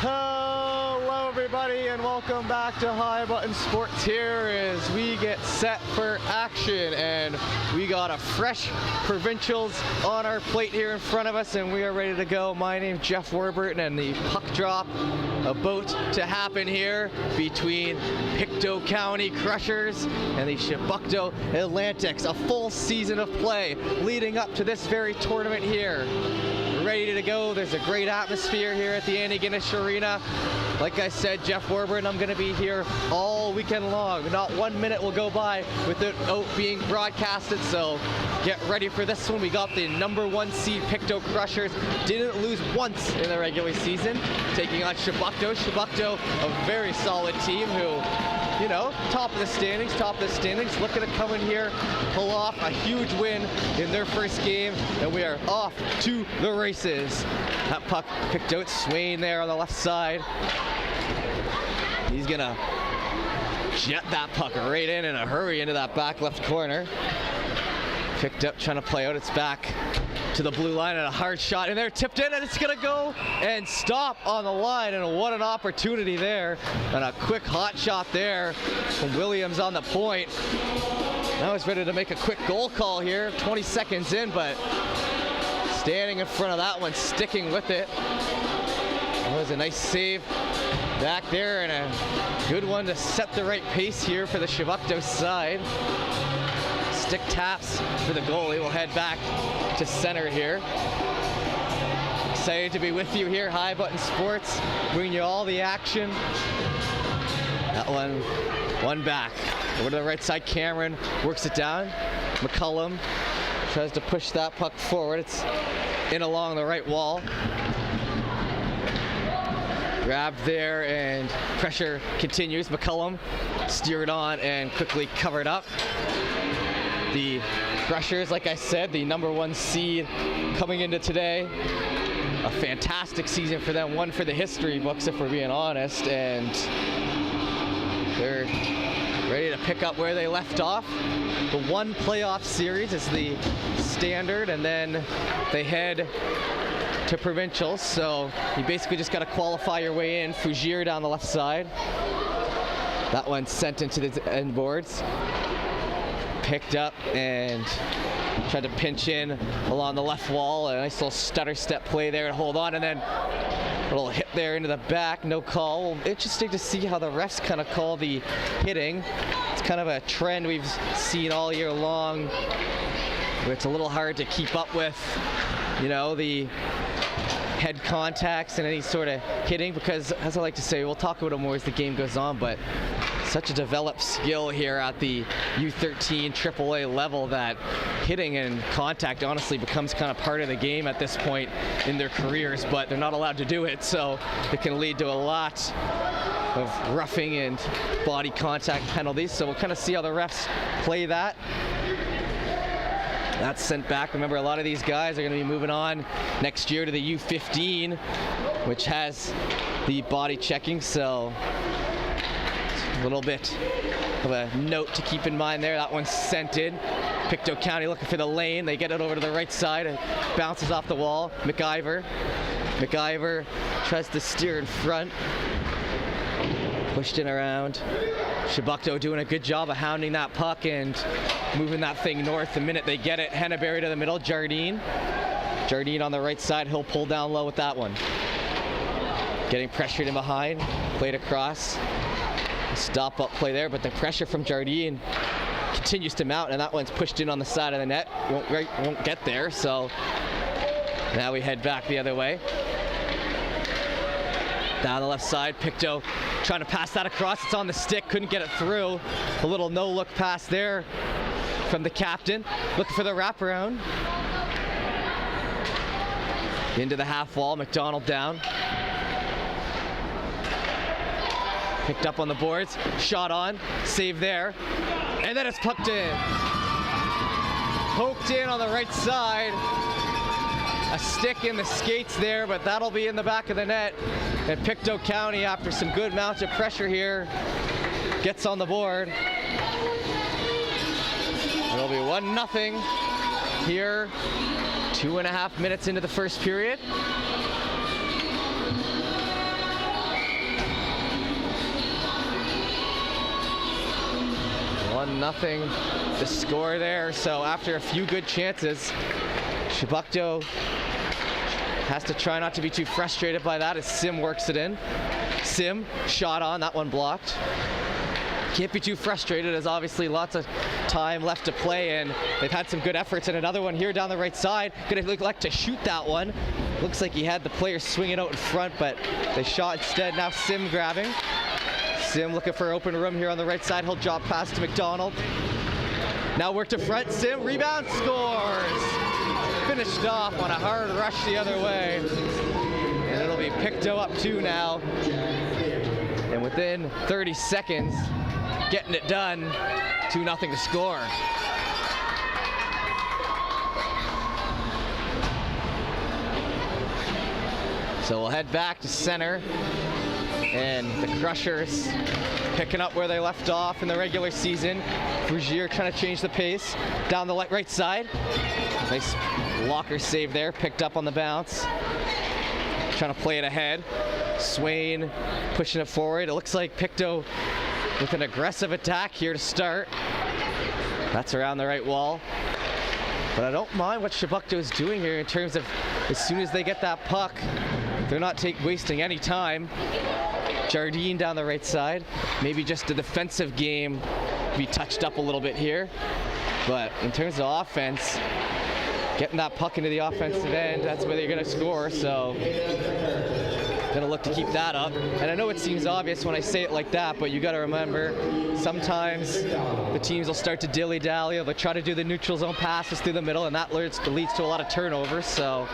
Hello everybody and welcome back to High Button Sports here as we get set for action, and we got a fresh Provincials on our plate here in front of us and we are ready to go. My name's Jeff Warburton and the puck drop about to happen here between Pictou County Crushers and the Chebucto Atlantics. A full season of play leading up to this very tournament here. Ready to go. There's a great atmosphere here at the Annie Guinness Arena. Like I said, Jeff Warburton, I'm going to be here all weekend long. Not 1 minute will go by without being broadcasted, so get ready for this one. We got the #1 seed Pictou Crushers. Didn't lose once in the regular season, taking on Chebucto. Chebucto, a very solid team who, you know, top of the standings, looking to come in here, pull off a huge win in their first game, and we are off to the races. That puck picked out, Swain there on the left side. He's gonna jet that puck right in a hurry into that back left corner. Picked up, trying to play out, it's back to the blue line, and a hard shot in there, tipped in, and it's gonna go and stop on the line, and what an opportunity there, and a quick hot shot there from Williams on the point. Now he's ready to make a quick goal call here, 20 seconds in, but standing in front of that one, sticking with it. That was a nice save back there, and a good one to set the right pace here for the Chebucto side. Stick taps for the goalie. We'll head back to center here. Excited to be with you here, High Button Sports, bringing you all the action. That one back. Over to the right side, Cameron works it down. McCullum tries to push that puck forward. It's in along the right wall. Grabbed there and pressure continues. McCullum steered on and quickly covered up. The Crushers, like I said, the #1 seed coming into today. A fantastic season for them, one for the history books if we're being honest, and they're ready to pick up where they left off. The one playoff series is the standard, and then they head to Provincials, so you basically just got to qualify your way in. Fugir down the left side. That one sent into the end boards. Picked up and tried to pinch in along the left wall. A nice little stutter step play there to hold on, and then a little hit there into the back, no call. Interesting to see how the refs kind of call the hitting. It's kind of a trend we've seen all year long, where it's a little hard to keep up with, you know, the head contacts and any sort of hitting, because, as I like to say, we'll talk about it more as the game goes on, but such a developed skill here at the U13AAA level that hitting and contact honestly becomes kind of part of the game at this point in their careers, but they're not allowed to do it, so it can lead to a lot of roughing and body contact penalties. So we'll kind of see how the refs play that. That's sent back. Remember, a lot of these guys are going to be moving on next year to the U15, which has the body checking, so a little bit of a note to keep in mind there. That one's sent in. Pictou County looking for the lane. They get it over to the right side. It bounces off the wall. McIver tries to steer in front. Pushed in around. Chebucto doing a good job of hounding that puck and moving that thing north the minute they get it. Henneberry to the middle. Jardine on the right side. He'll pull down low with that one. Getting pressured in behind. Played across. Stop up play there, but the pressure from Jardine continues to mount, and that one's pushed in on the side of the net. Won't get there, so now we head back the other way. Down the left side, Pictou trying to pass that across. It's on the stick, couldn't get it through. A little no-look pass there from the captain. Looking for the wraparound. Into the half wall, McDonald down. Picked up on the boards, shot on, save there, and then it's pucked in. Poked in on the right side. A stick in the skates there, but that'll be in the back of the net. And Pictou County, after some good mounted pressure here, gets on the board. It'll be 1-0 here, 2.5 minutes into the first period. 1-0 the score there. So after a few good chances, Chebucto has to try not to be too frustrated by that as Sim works it in. Sim, shot on, that one blocked. Can't be too frustrated as obviously lots of time left to play, and they've had some good efforts. And another one here down the right side. Gonna look like to shoot that one. Looks like he had the player swinging out in front, but they shot instead. Now Sim grabbing. Sim looking for open room here on the right side. He'll drop pass to McDonald. Now work to front. Sim, rebound, scores. Finished off on a hard rush the other way. And it'll be Pictou up 2 now. And within 30 seconds, getting it done, 2-0 to score. So we'll head back to center, and the Crushers picking up where they left off in the regular season. Brugier trying to change the pace down the right side. Nice blocker save there, picked up on the bounce. Trying to play it ahead. Swain pushing it forward. It looks like Pictou with an aggressive attack here to start. That's around the right wall. But I don't mind what Chebucto is doing here in terms of as soon as they get that puck, they're not wasting any time. Jardine down the right side. Maybe just the defensive game be touched up a little bit here. But in terms of offense, getting that puck into the offensive end, that's where they're going to score. So gonna look to keep that up. And I know it seems obvious when I say it like that, but you gotta remember, sometimes the teams will start to dilly-dally, they'll try to do the neutral zone passes through the middle, and that leads to a lot of turnovers. So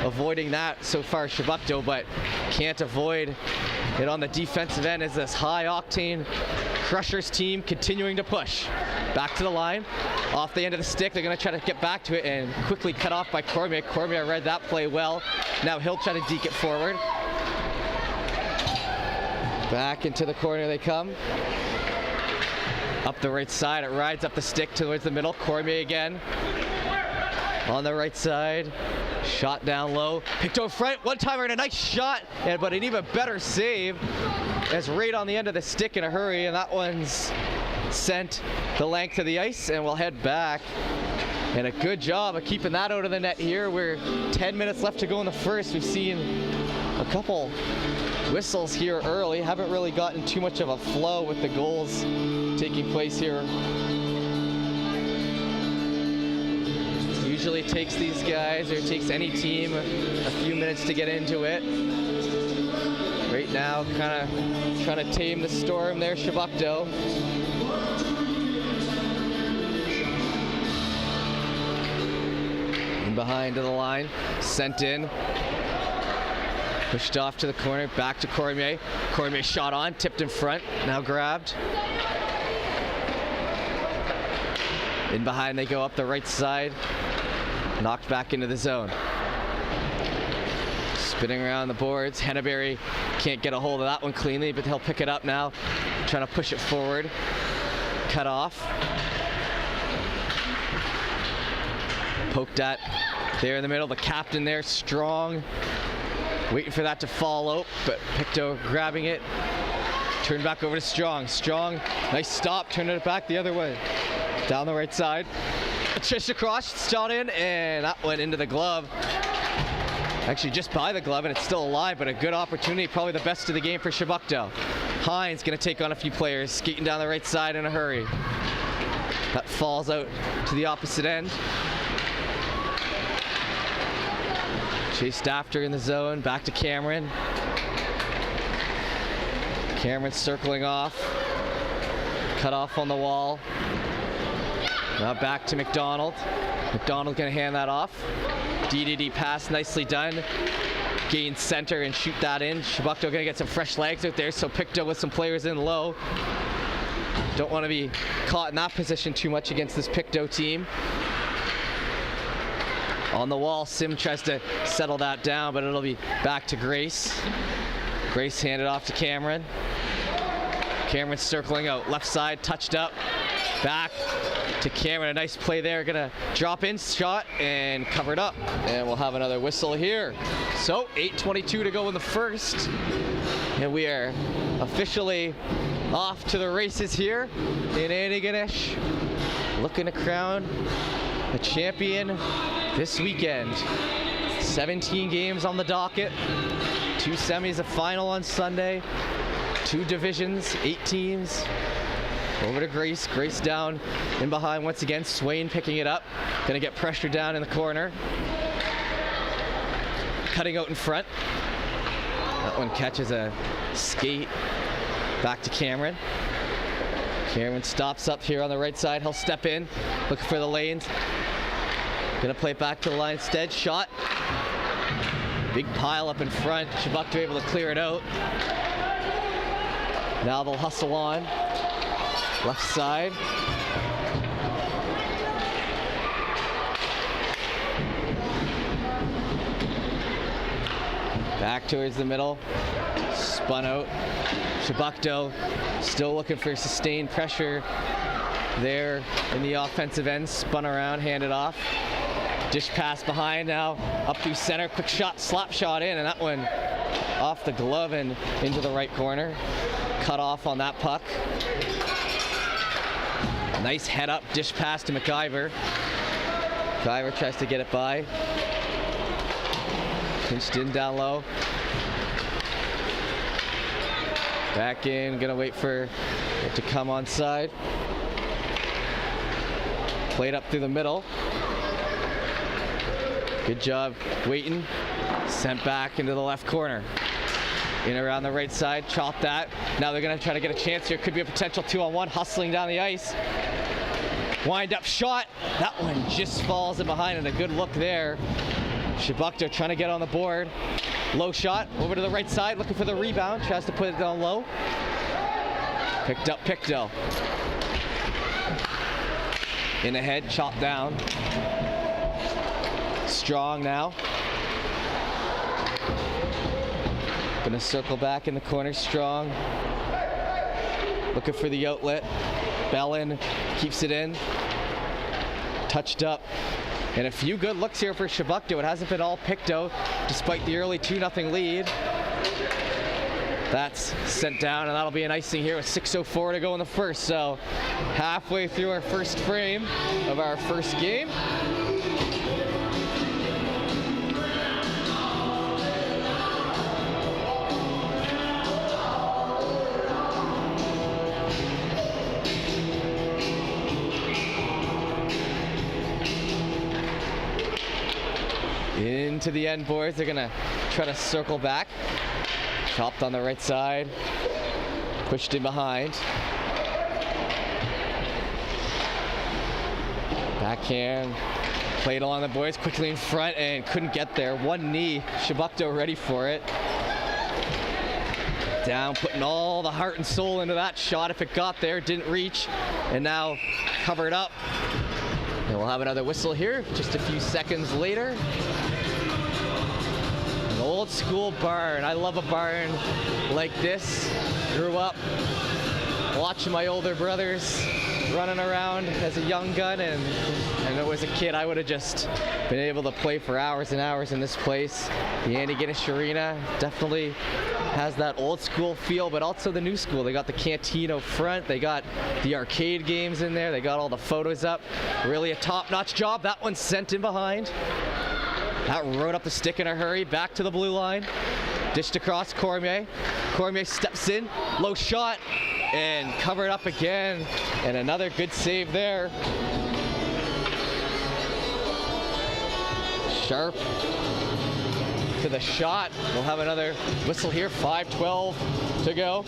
avoiding that so far Chebucto, but can't avoid it on the defensive end as this high-octane Crushers team continuing to push. Back to the line, off the end of the stick, they're gonna try to get back to it and quickly cut off by Cormier. Cormier read that play well. Now he'll try to deke it forward. Back into the corner they come. Up the right side, it rides up the stick towards the middle. Cormier again. On the right side, shot down low. Pictou front, one-timer and a nice shot, but an even better save as right on the end of the stick in a hurry, and that one's sent the length of the ice, and we'll head back. And a good job of keeping that out of the net here. We're 10 minutes left to go in the first. We've seen a couple whistles here early. Haven't really gotten too much of a flow with the goals taking place here. Usually takes these guys, or it takes any team, a few minutes to get into it. Right now, kind of trying to tame the storm there, Chebucto. In behind to the line, sent in. Pushed off to the corner, back to Cormier. Cormier shot on, tipped in front, now grabbed. In behind they go up the right side. Knocked back into the zone. Spinning around the boards. Henneberry can't get a hold of that one cleanly, but he'll pick it up now. Trying to push it forward. Cut off. Poked at there in the middle. The captain there, strong. Waiting for that to fall out, but Pictou grabbing it. Turned back over to Strong. Strong, nice stop, turning it back the other way. Down the right side. Just across, shot in, and that went into the glove. Actually just by the glove, and it's still alive, but a good opportunity, probably the best of the game for Chebucto. Hines gonna take on a few players, skating down the right side in a hurry. That falls out to the opposite end. Chased after in the zone, back to Cameron. Cameron circling off. Cut off on the wall. Now back to McDonald. McDonald gonna hand that off. DDD pass, nicely done. Gain center and shoot that in. Chebucto gonna get some fresh legs out there, so Pictou with some players in low. Don't want to be caught in that position too much against this Pictou team. On the wall, Sim tries to settle that down, but it'll be back to Grace. Grace handed off to Cameron. Cameron circling out, left side, touched up. Back to Cameron, a nice play there. Gonna drop in, shot, and covered up. And we'll have another whistle here. So, 8:22 to go in the first. And we are officially off to the races here in Antigonish, looking to crown a champion this weekend. 17 games on the docket, 2 semis, a final on Sunday, 2 divisions, 8 teams. Over to Grace. Grace down in behind once again. Swain picking it up. Gonna get pressure down in the corner. Cutting out in front. That one catches a skate. Back to Cameron. Cameron stops up here on the right side. He'll step in, looking for the lanes. Gonna play it back to the line instead. Shot. Big pile up in front. Chebucto able to clear it out. Now they'll hustle on. Left side. Back towards the middle. Spun out. Chebucto still looking for sustained pressure there in the offensive end. Spun around, handed off. Dish pass behind now. Up through center. Quick shot, slap shot in, and that one off the glove and into the right corner. Cut off on that puck. Nice head up, dish pass to McIver. McIver tries to get it by. Pinched in down low. Back in, gonna wait for it to come on side. Played up through the middle. Good job waiting. Sent back into the left corner. In around the right side, chop that. Now they're gonna try to get a chance here. Could be a potential 2-on-1, hustling down the ice. Wind up shot. That one just falls in behind, and a good look there. Chebucto trying to get on the board. Low shot over to the right side, looking for the rebound. Tries to put it down low. Picked up Pictou. In ahead, chopped down. Strong now. Gonna circle back in the corner, Strong. Looking for the outlet. Bellin keeps it in. Touched up. And a few good looks here for Chebucto. It hasn't been all Pictou, despite the early 2-0 lead. That's sent down, and that'll be an icing here with 6:04 to go in the first. So halfway through our first frame of our first game. Into the end, boys. They're gonna try to circle back. Chopped on the right side. Pushed in behind. Backhand. Played along the boys quickly in front and couldn't get there. One knee. Chebucto ready for it. Down, putting all the heart and soul into that shot. If it got there, didn't reach. And now covered up. And we'll have another whistle here just a few seconds later. An old school barn. I love a barn like this. Grew up watching my older brothers running around as a young gun, and as a kid I would have just been able to play for hours and hours in this place. The Antigonish Arena definitely has that old school feel, but also the new school. They got the canteen out front, they got the arcade games in there, they got all the photos up. Really a top-notch job. That one's sent in behind. That rode up the stick in a hurry, back to the blue line. Dished across Cormier. Cormier steps in, low shot, and covered up again. And another good save there. Sharp to the shot. We'll have another whistle here. 5:12 to go.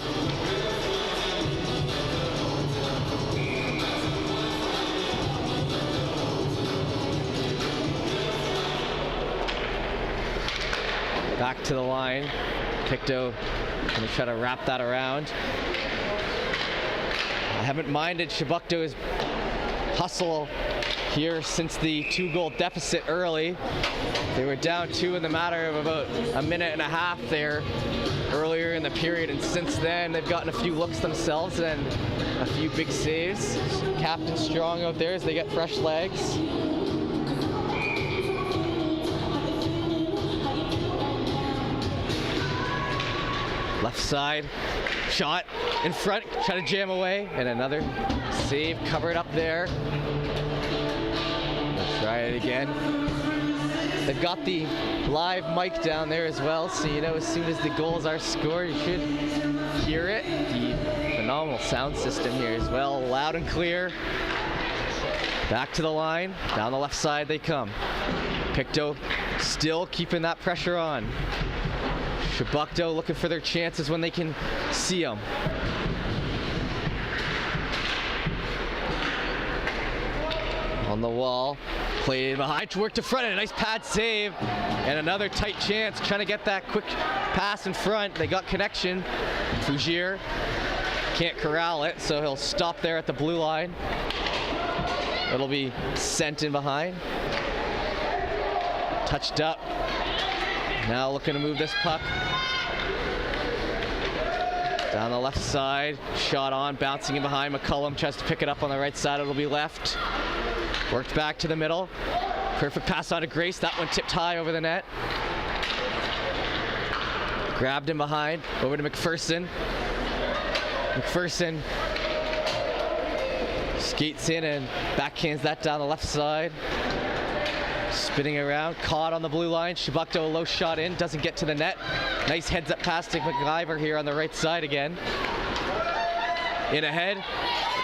Back to the line. Pictou gonna try to wrap that around. I haven't minded Chebucto's hustle here since the 2-goal deficit early. They were down 2 in the matter of about a minute and a half there earlier in the period, and since then they've gotten a few looks themselves and a few big saves. Captain Strong out there as they get fresh legs. Left side, shot in front, try to jam away, and another save covered up there. Let's try it again. They've got the live mic down there as well, so you know as soon as the goals are scored, you should hear it. The phenomenal sound system here as well, loud and clear. Back to the line, down the left side they come. Pictou still keeping that pressure on. Chebucto looking for their chances when they can see them. On the wall, played behind, work to front, and a nice pad save. And another tight chance, trying to get that quick pass in front. They got connection. Fougier can't corral it, so he'll stop there at the blue line. It'll be sent in behind. Touched up. Now looking to move this puck. Down the left side, shot on, bouncing in behind. McCullum tries to pick it up on the right side. It'll be left. Worked back to the middle. Perfect pass on to Grace. That one tipped high over the net. Grabbed him behind. Over to McPherson. McPherson skates in and backhands that down the left side. Spinning around, caught on the blue line. Chebucto, a low shot in, doesn't get to the net. Nice heads up pass to McIver here on the right side again. In ahead,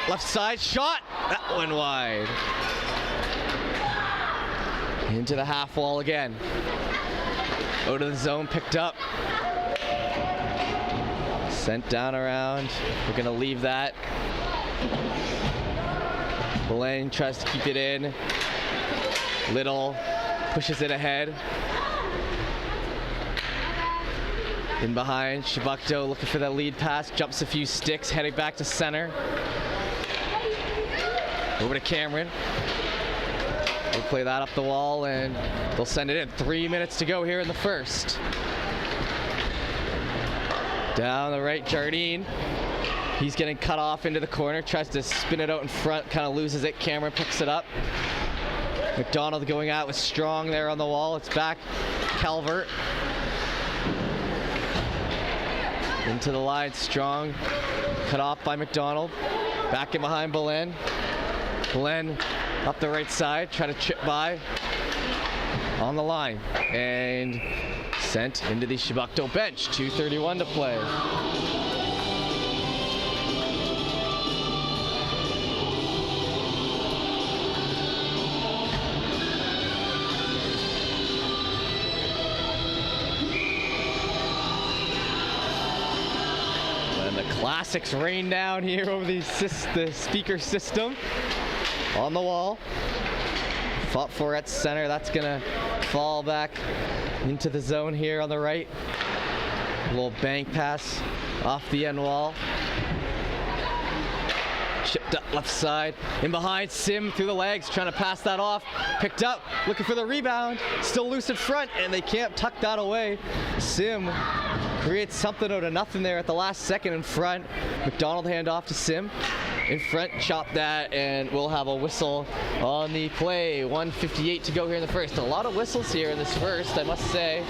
left side, shot. That one wide. Into the half wall again. Out of the zone, picked up. Sent down around. We're gonna leave that. Belen tries to keep it in. Little pushes it ahead. In behind, Chebucto looking for that lead pass, jumps a few sticks, heading back to center. Over to Cameron. They'll play that up the wall and they'll send it in. 3 minutes to go here in the first. Down the right, Jardine. He's getting cut off into the corner, tries to spin it out in front, kind of loses it. Cameron picks it up. McDonald going out with Strong there on the wall. It's back Calvert. Into the line, Strong. Cut off by McDonald. Back in behind Belen. Belen up the right side, trying to chip by. On the line. And sent into the Chebucto bench. 2:31 to play. Classics rain down here over the speaker system. On the wall. Fought for at center. That's gonna fall back into the zone here on the right. A little bank pass off the end wall. Chipped up left side. In behind, Sim through the legs, trying to pass that off. Picked up, looking for the rebound. Still loose in front, and they can't tuck that away. Sim creates something out of nothing there at the last second in front. McDonald hand off to Sim. In front, chop that, and we'll have a whistle on the play. 1:58 to go here in the first. A lot of whistles here in this first, I must say.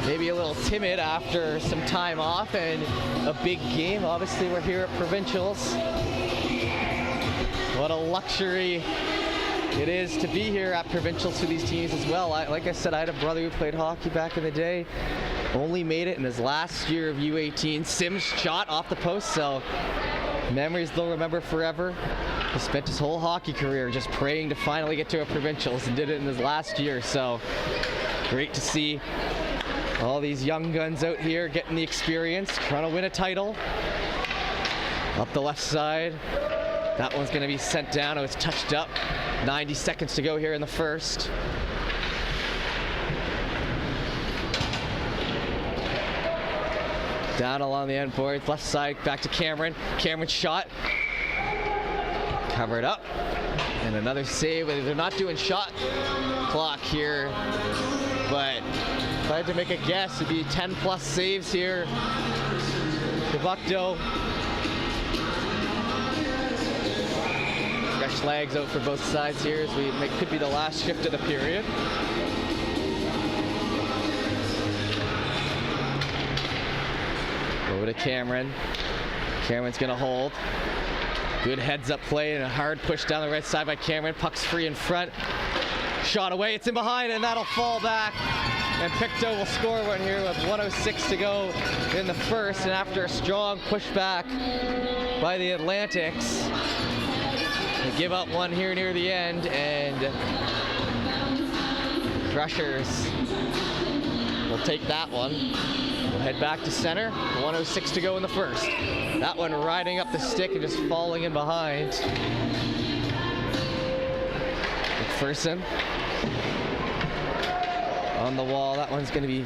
Maybe a little timid after some time off and a big game. Obviously, we're here at Provincials. What a luxury it is to be here at Provincials for these teams as well. Like I said, I had a brother who played hockey back in the day. Only made it in his last year of U18. Sims shot off the post, so memories they'll remember forever. He spent his whole hockey career just praying to finally get to a Provincials and did it in his last year, so great to see all these young guns out here getting the experience, trying to win a title. Up the left side. That one's going to be sent down. It was touched up. 90 seconds to go here in the first. Down along the end board. Left side back to Cameron. Cameron shot. Covered up. And another save. They're not doing shot clock here, but if I had to make a guess, it'd be 10 plus saves here. Chebucto. Fresh legs out for both sides here as could be the last shift of the period. to Cameron. Cameron's gonna hold. Good heads-up play and a hard push down the right side by Cameron. Puck's free in front. Shot away, it's in behind, and that'll fall back. And Pictou will score one here with 1:06 to go in the first. And after a strong pushback by the Atlantics, they give up one here near the end, and Crushers will take that one. We'll head back to center. 1:06 to go in the first. That one riding up the stick and just falling in behind. McPherson on the wall. That one's going to be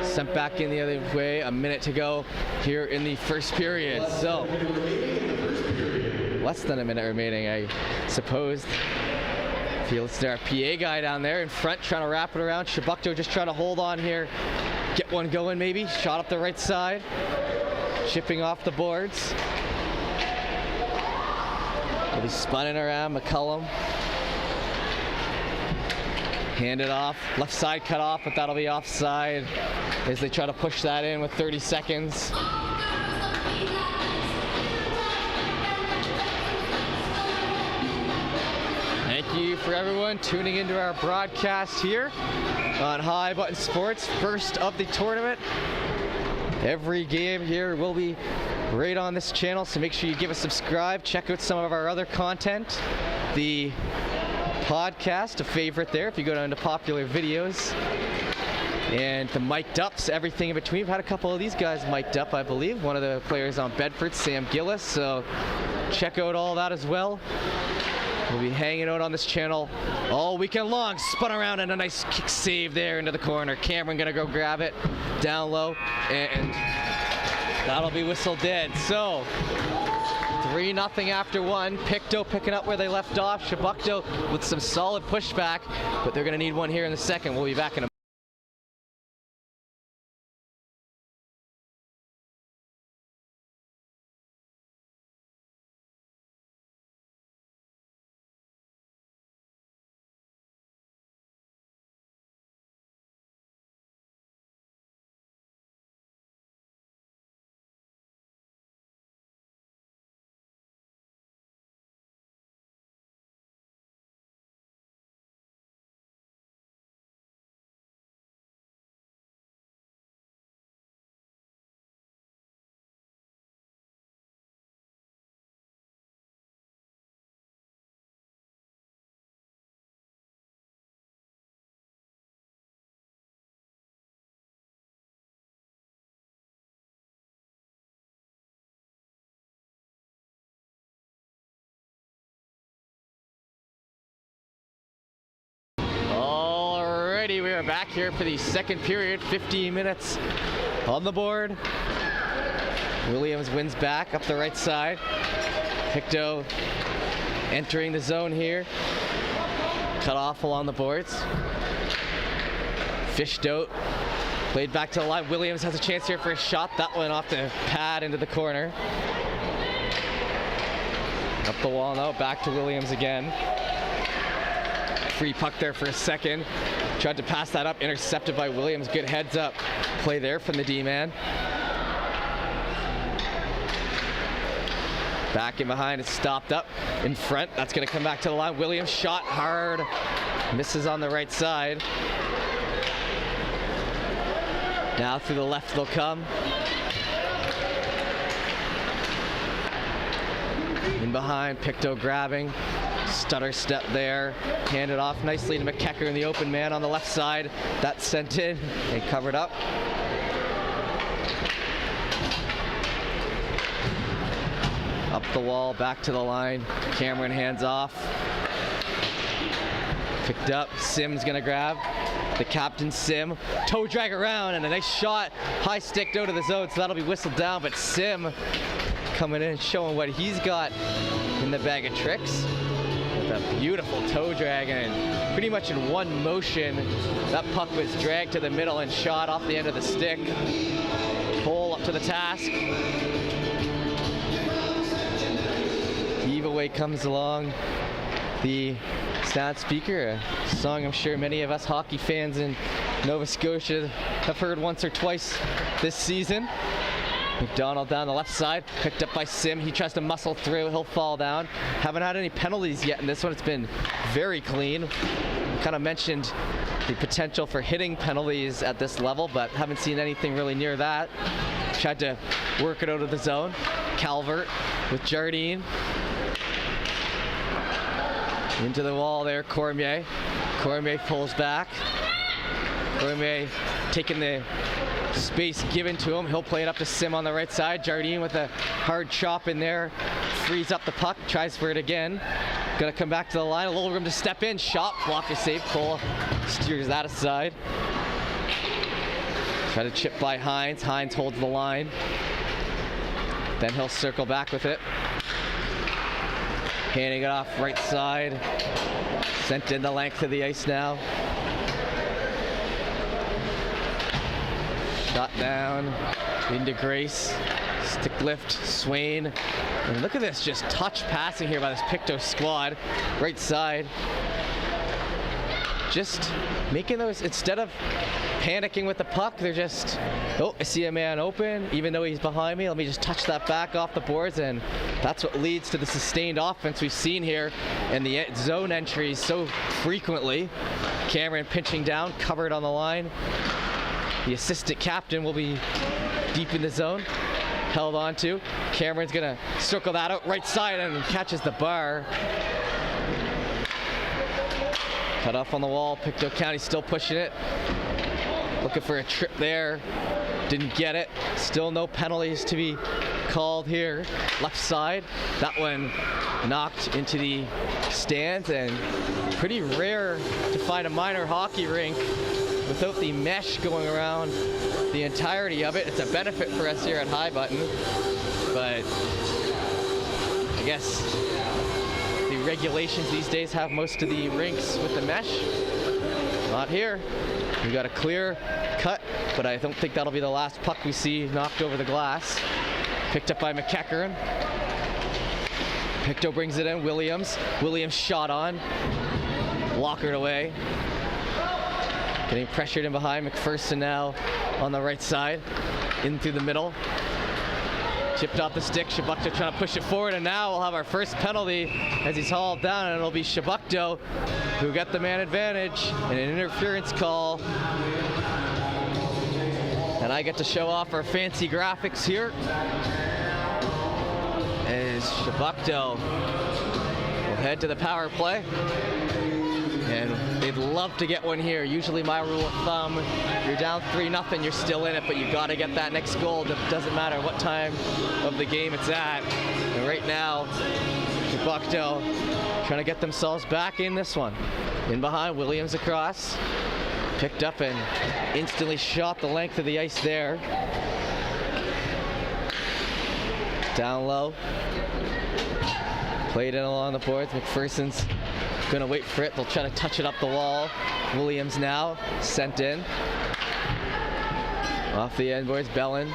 sent back in the other way. A minute to go here in the first period. So less than a minute remaining, I suppose. If you listen to our PA guy down there in front trying to wrap it around. Chebucto just trying to hold on here. Get one going maybe. Shot up the right side. Chipping off the boards. He'll be spinning around. McCullum. Hand it off. Left side cut off, but that'll be offside as they try to push that in with 30 seconds. Thank you for everyone tuning into our broadcast here on High Button Sports, first of the tournament. Every game here will be right on this channel, so make sure you give us a subscribe. Check out some of our other content. The podcast, a favorite there if you go down to popular videos. And the mic'd ups, everything in between. We've had a couple of these guys mic'd up, I believe. One of the players on Bedford, Sam Gillis, so check out all that as well. We'll be hanging out on this channel all weekend long. Spun around and a nice kick save there into the corner. Cameron gonna go grab it down low, and that'll be whistled dead. So 3-0 after one. Pictou picking up where they left off. Chebucto with some solid pushback, but they're gonna need one here in the second. We'll be back in a we are back here for the second period. 15 minutes on the board. Williams wins back up the right side. Pictou entering the zone here. Cut off along the boards. Fished out. Played back to the line. Williams has a chance here for a shot. That one off the pad into the corner. Up the wall now. Back to Williams again. Free puck there for a second. Tried to pass that up, intercepted by Williams. Good heads up play there from the D-man. Back in behind, it's stopped up in front. That's gonna come back to the line. Williams shot hard, misses on the right side. Now through the left they'll come. In behind, Pictou grabbing. Stutter step there, handed off nicely to McKecker in the open man on the left side. That's sent in and covered up. Up the wall, back to the line. Cameron hands off. Picked up, Sim's gonna grab. The captain, Sim, toe drag around and a nice shot. High stick out of the zone, so that'll be whistled down, but Sim coming in, showing what he's got in the bag of tricks. A beautiful toe drag, and pretty much in one motion that puck was dragged to the middle and shot off the end of the stick. Hole up to the task. Giveaway comes along the sound speaker, a song I'm sure many of us hockey fans in Nova Scotia have heard once or twice this season. McDonald down the left side, picked up by Sim. He tries to muscle through, he'll fall down. Haven't had any penalties yet in this one. It's been very clean. Kind of mentioned the potential for hitting penalties at this level, but haven't seen anything really near that. Tried to work it out of the zone. Calvert with Jardine. Into the wall there, Cormier. Cormier pulls back. Cormier taking the space given to him. He'll play it up to Sim on the right side. Jardine with a hard chop in there. Frees up the puck. Tries for it again. Gonna come back to the line. A little room to step in. Shot. Blocker save. Cole steers that aside. Try to chip by Hines. Hines holds the line. Then he'll circle back with it. Handing it off right side. Sent in the length of the ice now. Shot down into Grace. Stick lift, Swain. And look at this, just touch passing here by this Pictou squad. Right side. Just making those, instead of panicking with the puck, they're just, oh, I see a man open, even though he's behind me, let me just touch that back off the boards, and that's what leads to the sustained offense we've seen here in the zone entries so frequently. Cameron pinching down, covered on the line. The assistant captain will be deep in the zone, held on to. Cameron's gonna circle that out right side and catches the bar. Cut off on the wall. Pictou County still pushing it. Looking for a trip there. Didn't get it. Still no penalties to be called here. Left side. That one knocked into the stands, and pretty rare to find a minor hockey rink without the mesh going around the entirety of it. It's a benefit for us here at High Button, but I guess the regulations these days have most of the rinks with the mesh. Not here. We got a clear cut, but I don't think that'll be the last puck we see knocked over the glass. Picked up by McEachern. Pictou brings it in. Williams shot on. Blockered away. Getting pressured in behind. McPherson now on the right side. In through the middle. Chipped off the stick. Chebucto trying to push it forward, and now we'll have our first penalty as he's hauled down, and it'll be Chebucto who got the man advantage and an interference call. And I get to show off our fancy graphics here as Chebucto will head to the power play. And they'd love to get one here. Usually my rule of thumb, you're down 3-0, you're still in it, but you've got to get that next goal. It doesn't matter what time of the game it's at. And right now, Chebucto trying to get themselves back in this one. In behind, Williams across. Picked up and instantly shot the length of the ice there. Down low. Played in along the boards. McPherson's gonna wait for it. They'll try to touch it up the wall. Williams now sent in. Off the end boards, Bellin.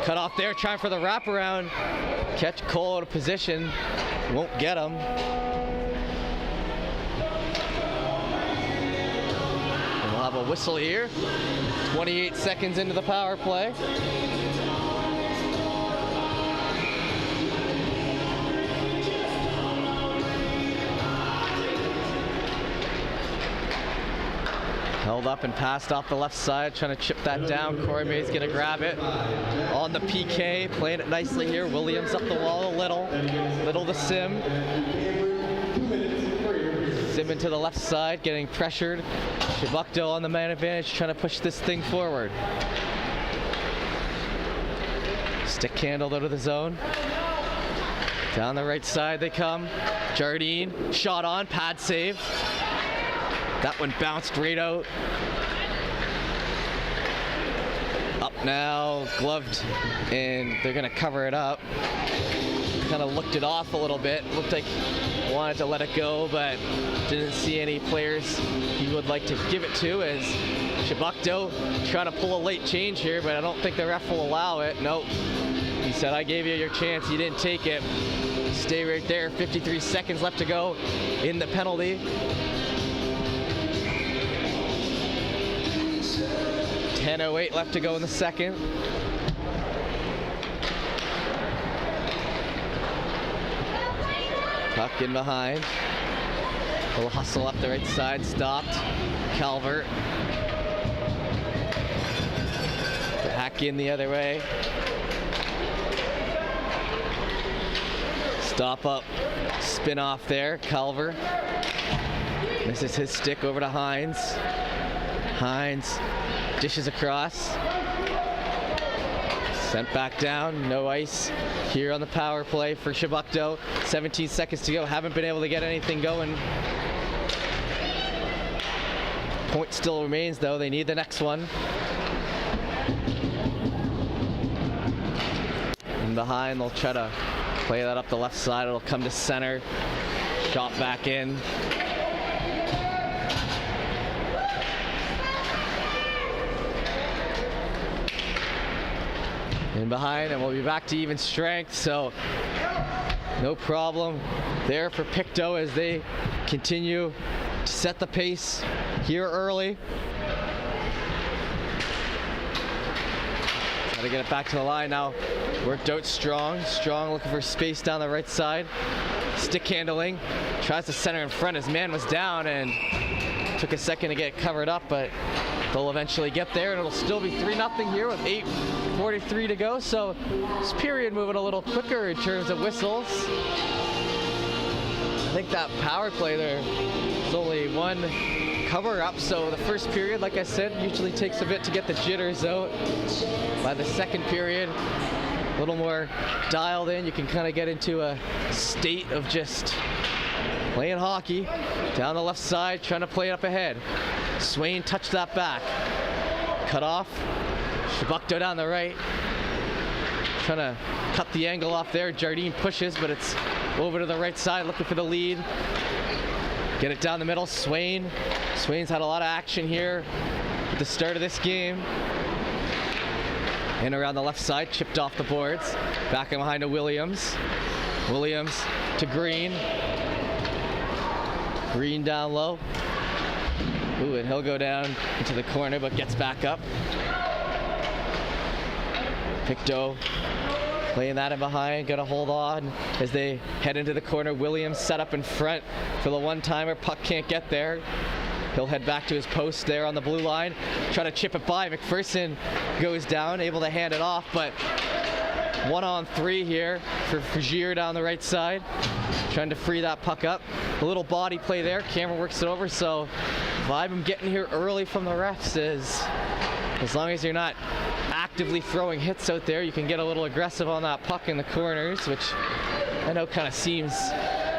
Cut off there, trying for the wraparound. Catch Cole out of position. Won't get him. And we'll have a whistle here. 28 seconds into the power play. Held up and passed off the left side, trying to chip that down. Cormier's gonna grab it on the PK, playing it nicely here. Williams up the wall a little to Sim. Sim into the left side, getting pressured. Chebucto on the man advantage, trying to push this thing forward. Stick handled out of the zone. Down the right side they come. Jardine, shot on, pad save. That one bounced right out. Up now, gloved, and they're gonna cover it up. Kind of looked it off a little bit. Looked like wanted to let it go, but didn't see any players he would like to give it to, as Chebucto trying to pull a late change here, but I don't think the ref will allow it. Nope. He said, I gave you your chance, you didn't take it. Stay right there, 53 seconds left to go in the penalty. 10:08 left to go in the second. Puck in behind. A little hustle up the right side, stopped. Calvert. Hack in the other way. Stop up, spin off there, Calvert. Misses his stick over to Hines. Hines dishes across. Sent back down, no ice here on the power play for Chebucto. 17 seconds to go, haven't been able to get anything going. Point still remains though, they need the next one. In behind, they'll try to play that up the left side, it'll come to center. Shot back in. In behind, and we'll be back to even strength, so no problem there for Pictou as they continue to set the pace here early. Try to get it back to the line now. Worked out Strong. Strong looking for space down the right side. Stick handling. Tries to center in front. His man was down and took a second to get covered up, but they'll eventually get there, and it'll still be 3-0 here with 8:43 to go. So this period moving a little quicker in terms of whistles. I think that power play there is only one cover up, so the first period, like I said, usually takes a bit to get the jitters out. By the second period, a little more dialed in, you can kind of get into a state of just playing hockey. Down the left side, trying to play it up ahead. Swain touched that back. Cut off. Chebucto down the right. Trying to cut the angle off there. Jardine pushes, but it's over to the right side, looking for the lead. Get it down the middle. Swain. Swain's had a lot of action here at the start of this game. In around the left side, chipped off the boards. Back in behind to Williams. Williams to Green. Green down low. Ooh, and he'll go down into the corner, but gets back up. Pictou playing that in behind, gonna hold on as they head into the corner. Williams set up in front for the one-timer. Puck can't get there. He'll head back to his post there on the blue line. Try to chip it by. McPherson goes down, able to hand it off, but 1-on-3 here for Frazier down the right side. Trying to free that puck up. A little body play there. Cameron works it over, so vibe I'm getting here early from the refs is as long as you're not actively throwing hits out there, you can get a little aggressive on that puck in the corners, which I know kind of seems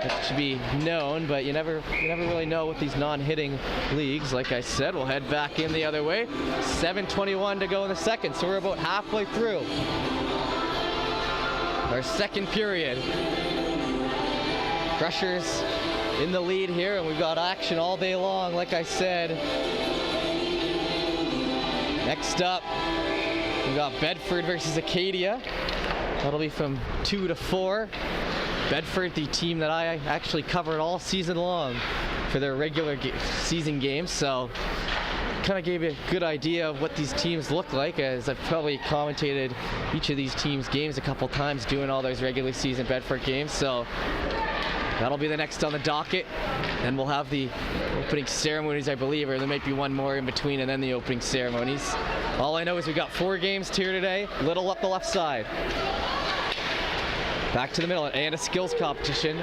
it should be known, but you never really know with these non-hitting leagues. Like I said, we'll head back in the other way. 7:21 to go in the second, so we're about halfway through our second period. Crushers in the lead here, and we've got action all day long, like I said. Next up, we've got Bedford versus Acadia. That'll be from 2 to 4. Bedford, the team that I actually covered all season long for their regular season games, so kind of gave you a good idea of what these teams look like, as I've probably commentated each of these teams' games a couple times doing all those regular season Bedford games. So that'll be the next on the docket. Then we'll have the opening ceremonies, I believe, or there might be one more in between and then the opening ceremonies. All I know is we've got 4 games here today. Little up the left side. Back to the middle, and a skills competition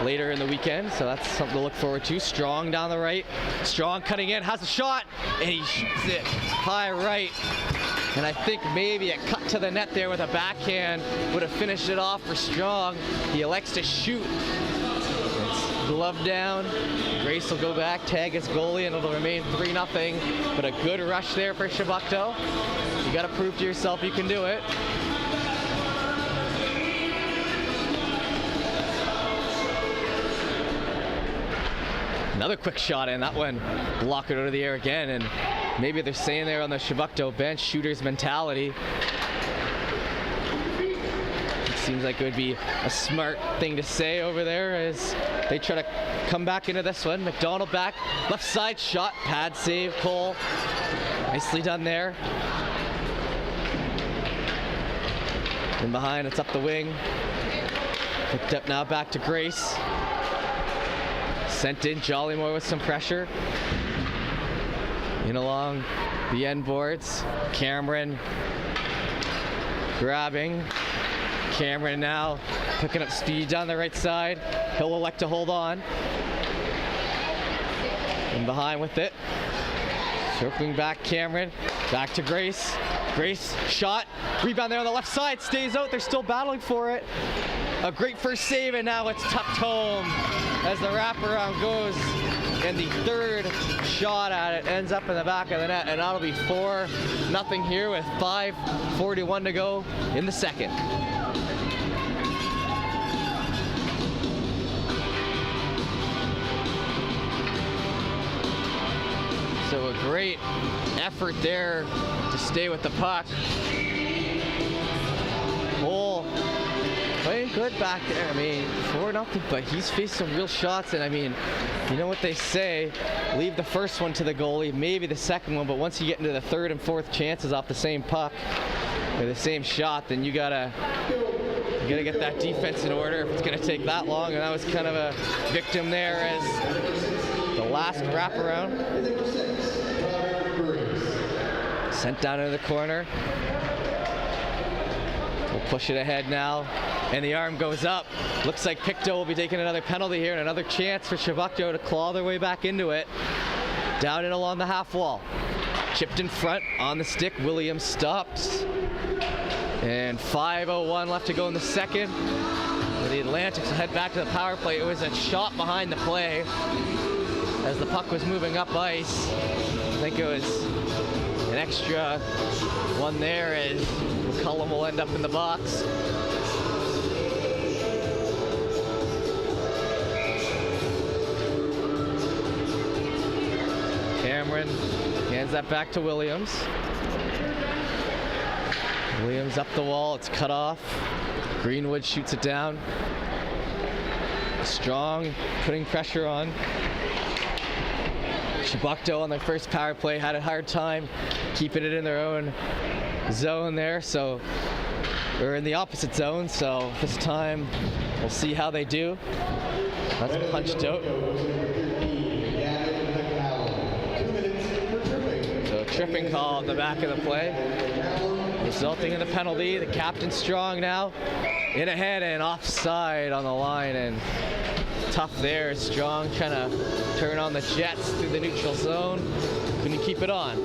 later in the weekend, so that's something to look forward to. Strong down the right. Strong cutting in, has a shot, and he shoots it high right. And I think maybe a cut to the net there with a backhand would have finished it off for Strong. He elects to shoot. It's glove down. Grace will go back, tag his goalie, and it'll remain 3-0. But a good rush there for Chebucto. You got to prove to yourself you can do it. Another quick shot in, that one blocked it out of the air again, and maybe they're saying there on the Chebucto bench, shooter's mentality. It seems like it would be a smart thing to say over there as they try to come back into this one. McDonald back, left side shot, pad save, Cole. Nicely done there. In behind, it's up the wing. Picked up now, back to Grace. Sent in Jollymore with some pressure. In along the end boards. Cameron grabbing. Cameron now picking up speed down the right side. He'll elect to hold on. In behind with it. Circling back Cameron. Back to Grace. Grace, shot. Rebound there on the left side. Stays out. They're still battling for it. A great first save, and now it's tucked home as the wraparound goes. And the third shot at it ends up in the back of the net, and that'll be 4-0 here with 5:41 to go in the second. So a great effort there to stay with the puck. Cole playing good back there. I mean, 4-0, but he's faced some real shots, and I mean, you know what they say, leave the first one to the goalie, maybe the second one, but once you get into the third and fourth chances off the same puck or the same shot, then you gotta get that defense in order if it's gonna take that long, and that was kind of a victim there as the last wraparound. Sent down into the corner. We'll push it ahead now. And the arm goes up. Looks like Pictou will be taking another penalty here and another chance for Chebucto to claw their way back into it. Down and along the half wall. Chipped in front on the stick. Williams stops. And 5:01 left to go in the second. The Atlantics will head back to the power play. It was a shot behind the play as the puck was moving up ice. I think it was an extra one there as McCullum will end up in the box. Cameron hands that back to Williams. Williams up the wall, it's cut off. Greenwood shoots it down. Strong, putting pressure on. Chebucto on their first power play had a hard time keeping it in their own zone there, so we're in the opposite zone, so this time we'll see how they do. That's punched out. So a tripping call at the back of the play, resulting in the penalty. The captain Strong now in ahead and offside on the line, and tough there. Strong trying to turn on the Jets through the neutral zone. Couldn't keep it on.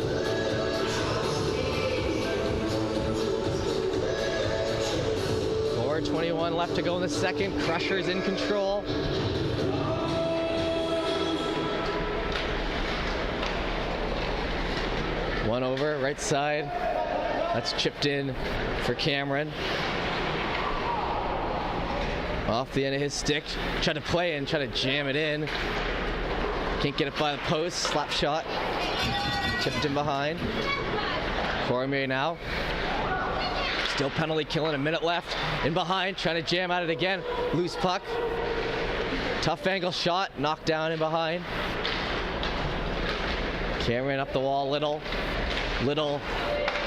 .21 left to go in the second. Crusher's in control. One over, right side. That's chipped in for Cameron. Off the end of his stick. Tried to play and try to jam it in. Can't get it by the post. Slap shot. Chipped in behind. Cormier now. Still penalty killing. A minute left. In behind. Trying to jam at it again. Loose puck. Tough angle shot. Knocked down in behind. Cameron up the wall. Little.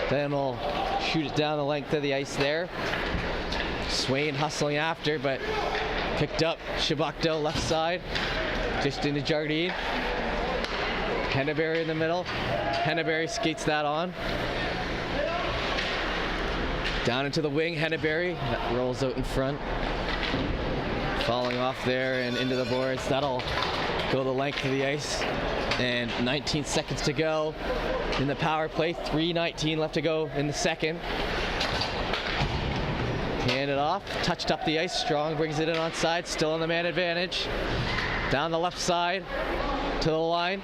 Then we'll shoot it down the length of the ice there. Swain hustling after, but picked up. Chebucto left side. Just into Jardine. Henneberry in the middle. Henneberry skates that on. Down into the wing, Henneberry. That rolls out in front. Falling off there and into the boards. That'll go the length of the ice. And 19 seconds to go in the power play. 3:19 left to go in the second. Hand it off, touched up the ice. Strong brings it in on side, still on the man advantage. Down the left side to the line.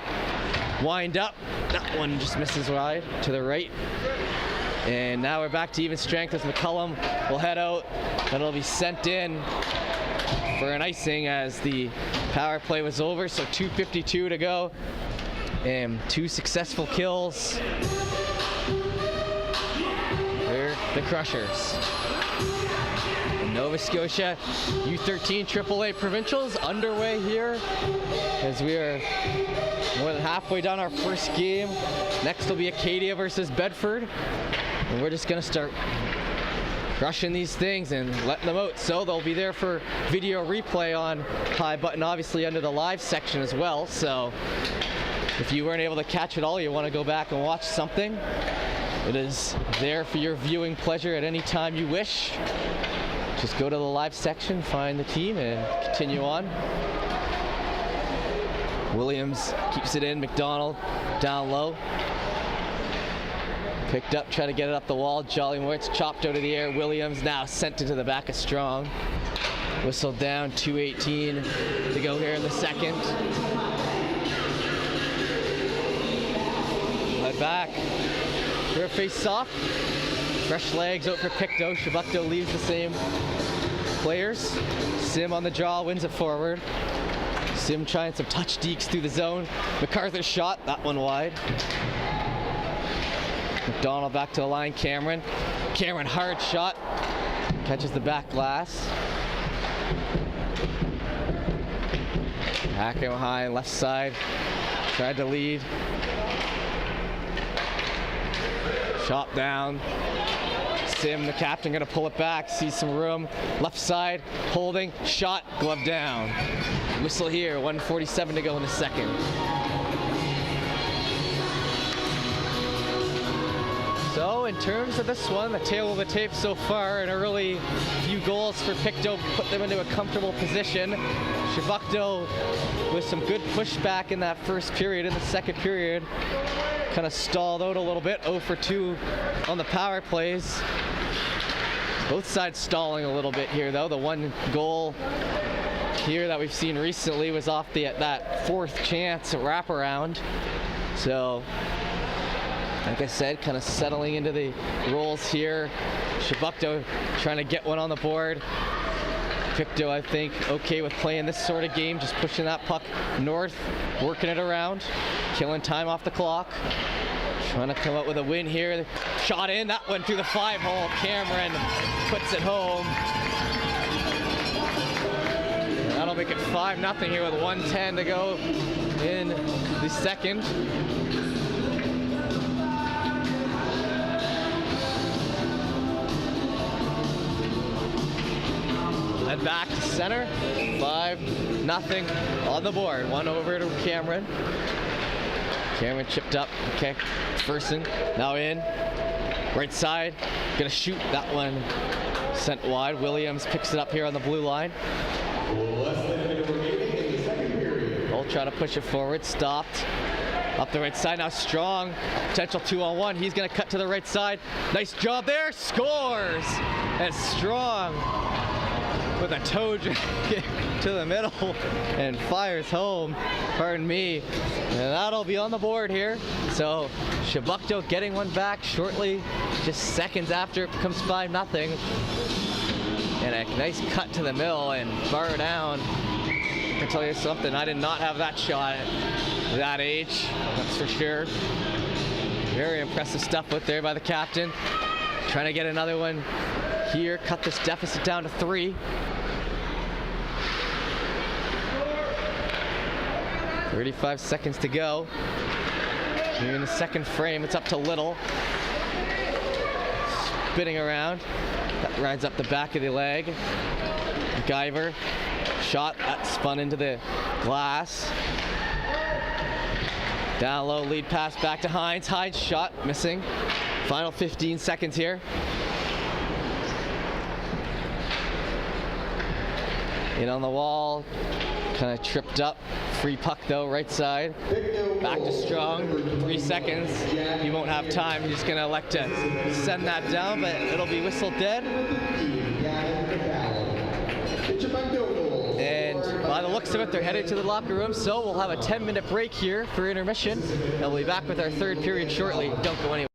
Wind up. That one just misses wide to the right. And now we're back to even strength as McCullum will head out. That'll be sent in for an icing as the power play was over. So 2:52 to go. And 2 successful kills. They're the Crushers. Nova Scotia U13AAA Provincials underway here as we are more than halfway down our first game. Next will be Acadia versus Bedford, and we're just going to start crushing these things and letting them out. So they'll be there for video replay on High Button, obviously under the live section as well. So if you weren't able to catch it all, you want to go back and watch something, it is there for your viewing pleasure at any time you wish. Just go to the live section, find the team, and continue on. Williams keeps it in. McDonald down low. Picked up, try to get it up the wall. Jolly Moritz chopped out of the air. Williams now sent it to the back of Strong. Whistled down, 2:18 to go here in the second. Led back. For a face-off. Fresh legs out for Pictou. Chebucto leaves the same players. Sim on the draw, wins it forward. Sim trying some touch deeks through the zone. MacArthur's shot, that one wide. McDonald back to the line, Cameron. Cameron, hard shot. Catches the back glass. Hacking high, left side. Tried to lead. Shot down. Sim, the captain, gonna pull it back, sees some room. Left side, holding, shot, glove down. Whistle here, 1:47 to go in the second. So in terms of this one, the tail of the tape so far, an early few goals for Pictou put them into a comfortable position. Chebucto with some good pushback in that first period. In the second period, kind of stalled out a little bit, 0 for 2 on the power plays. Both sides stalling a little bit here though. The one goal here that we've seen recently was off that fourth chance wraparound. So, like I said, kind of settling into the roles here. Chebucto trying to get one on the board. Pictou, I think, okay with playing this sort of game, just pushing that puck north, working it around, killing time off the clock. Trying to come up with a win here. Shot in, that went through the 5-hole. Cameron puts it home. And that'll make it 5-0 here with 1:10 to go in the second. Head back to center, 5-0 on the board. One over to Cameron. Cameron chipped up, okay, Ferson, now in, right side, gonna shoot that one, sent wide. Williams picks it up here on the blue line. Bolt trying to push it forward, stopped, up the right side, now Strong, potential 2-on-1, he's gonna cut to the right side, nice job there, scores, and Strong with a toe kick to the middle and fires home, pardon me, and that'll be on the board here. So Chebucto getting one back shortly, just seconds after it becomes 5-0, and a nice cut to the middle and bar down. I can tell you something, I did not have that shot at that age, that's for sure. Very impressive stuff out there by the captain, trying to get another one here, cut this deficit down to 3. 35 seconds to go. Here in the second frame, it's up to Little. Spinning around. That rides up the back of the leg. Guyver. Shot, that spun into the glass. Down low, lead pass back to Hines. Hines shot, missing. Final 15 seconds here. In on the wall, kind of tripped up. Free puck though, right side. Back to Strong, 3 seconds. He won't have time, he's gonna elect to send that down, but it'll be whistled dead. And by the looks of it, they're headed to the locker room, so we'll have a 10-minute break here for intermission, and we'll be back with our third period shortly. Don't go anywhere.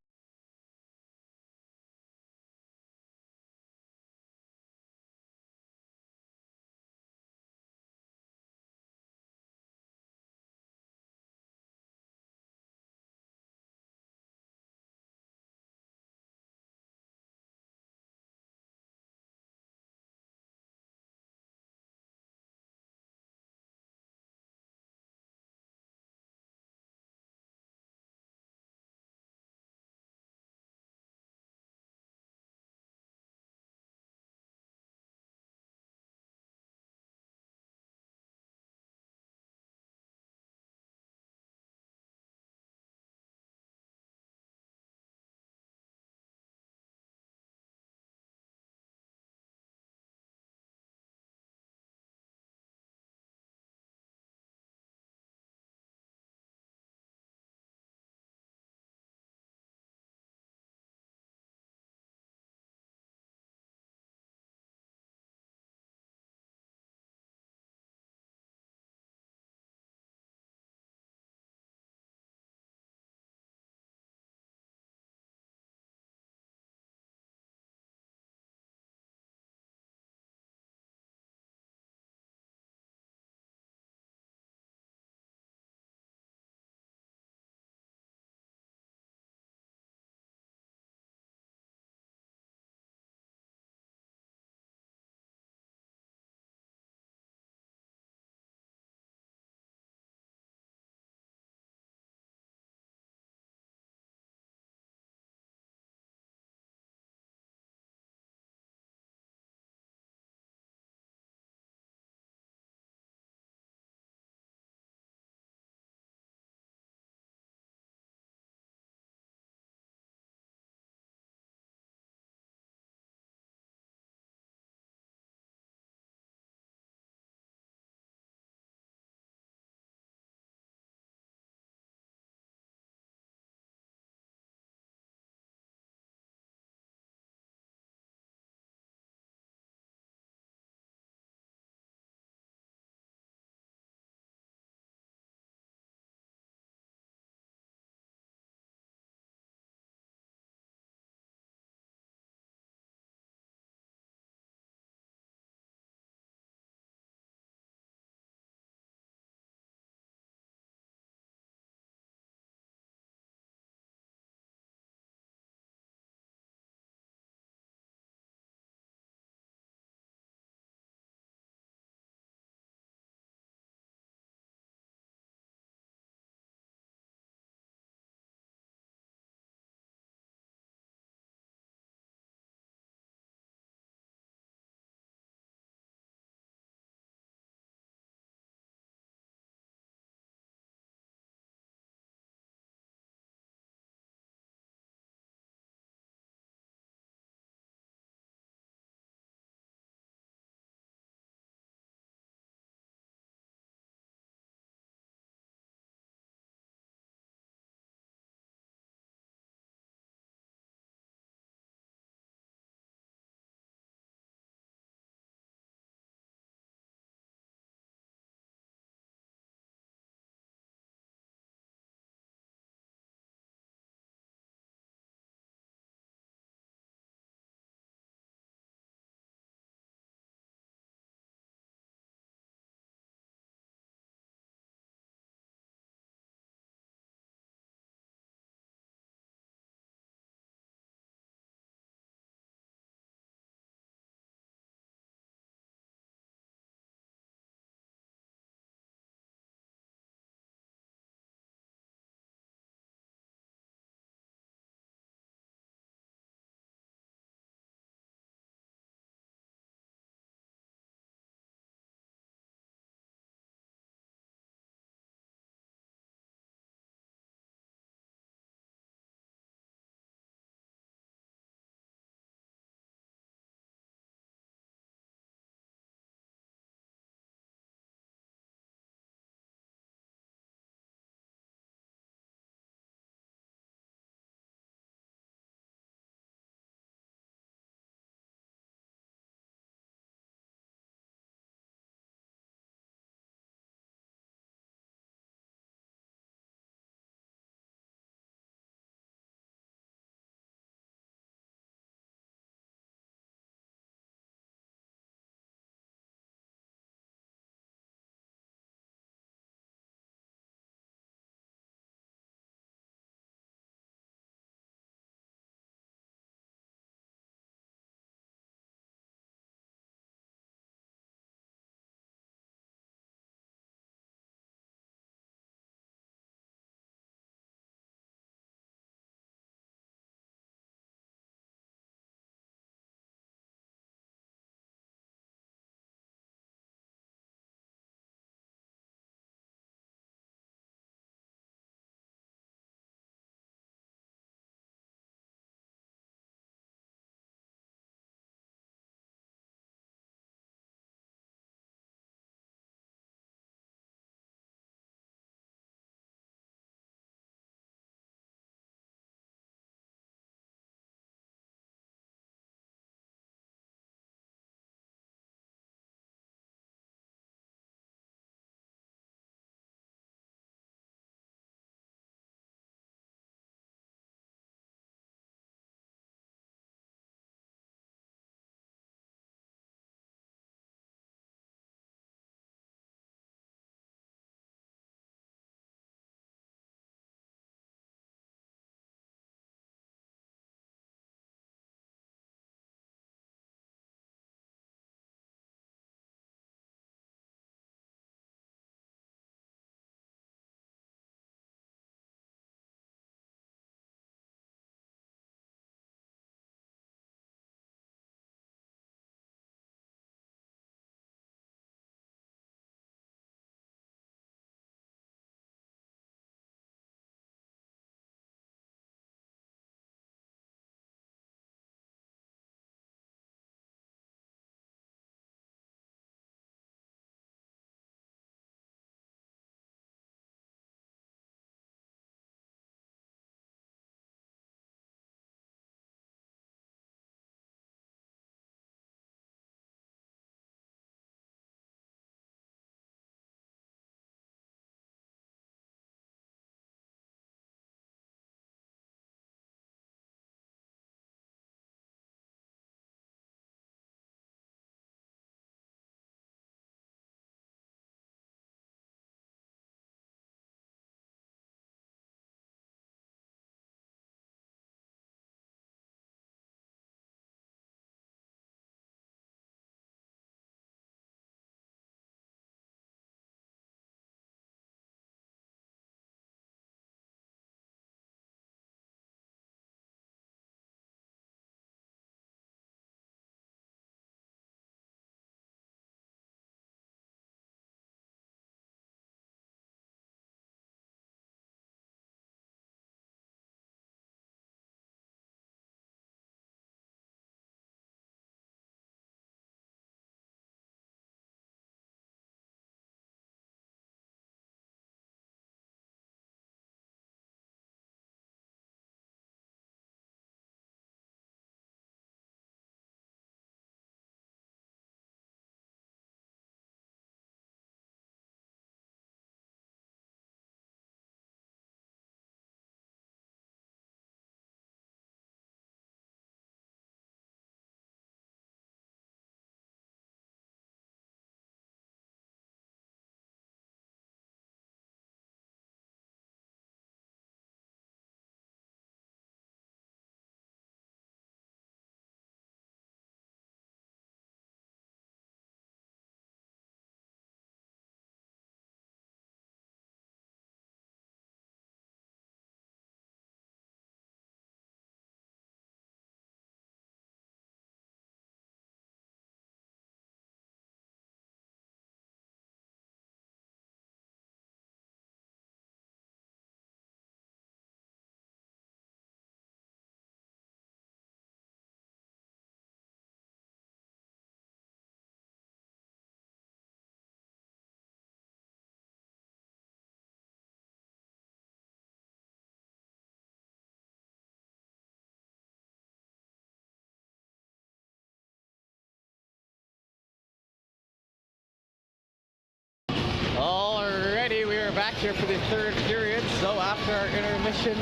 here for the third period. So after our intermission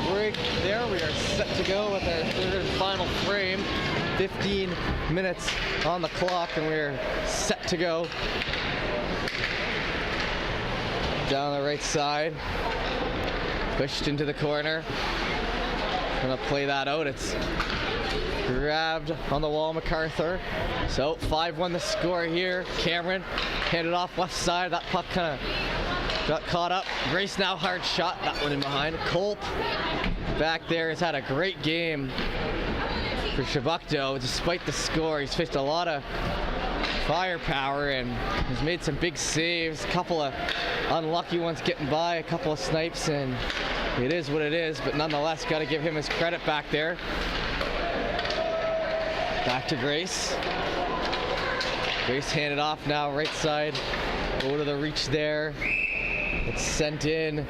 break there, we are set to go with our third and final frame. 15 minutes on the clock, and we're set to go. Down the right side, pushed into the corner. Gonna play that out. It's grabbed on the wall, MacArthur. So 5-1 the score here. Cameron handed off left side. That puck kind of got caught up. Grace now hard shot. That one in behind. Culp back there has had a great game for Chebucto. Despite the score, he's faced a lot of firepower and has made some big saves. A couple of unlucky ones getting by, a couple of snipes, and it is what it is. But nonetheless, got to give him his credit back there. Back to Grace. Grace handed off now, right side. Go to the reach there. It's sent in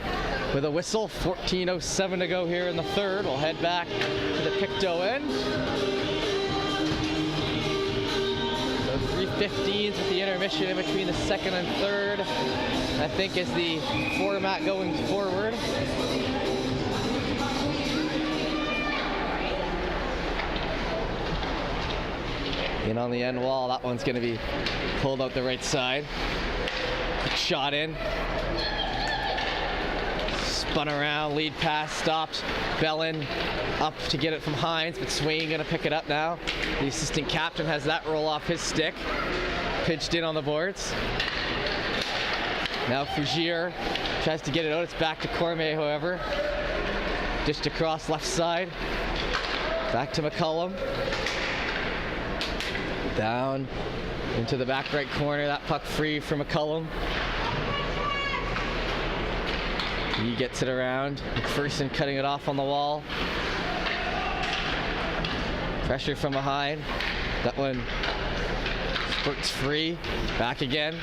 with a whistle. 14:07 to go here in the third. We'll head back to the Pictou end. So 3:15s with the intermission in between the second and third, I think, is the format going forward. In on the end wall, that one's going to be pulled out the right side. Quick shot in. Spun around, lead pass stopped. Bellin up to get it from Hines, but Swain going to pick it up now. The assistant captain has that roll off his stick. Pitched in on the boards. Now Fougere tries to get it out. It's back to Cormier, however. Just across left side. Back to McCullum. Down into the back right corner. That puck free for McCullum. He gets it around. McPherson cutting it off on the wall. Pressure from behind. That one spurts free. Back again.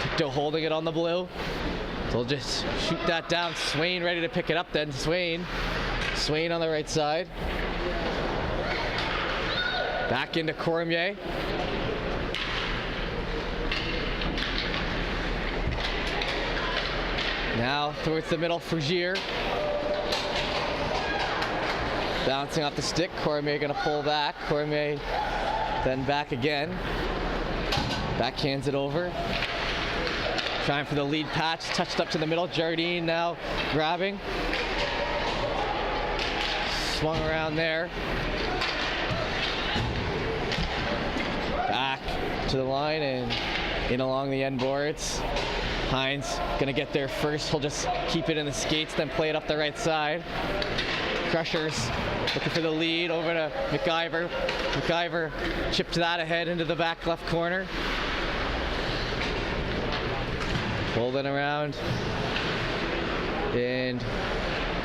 Pictou holding it on the blue. They'll just shoot that down. Swain ready to pick it up then. Swain on the right side. Back into Cormier. Now towards the middle, Fougere. Bouncing off the stick. Cormier gonna pull back. Cormier then back again. Backhands it over. Trying for the lead patch. Touched up to the middle. Jardine now grabbing. Swung around there. Back to the line and in along the end boards. Hines gonna get there first. He'll just keep it in the skates, then play it up the right side. Crushers looking for the lead over to McIver. McIver chipped that ahead into the back left corner. Holding around and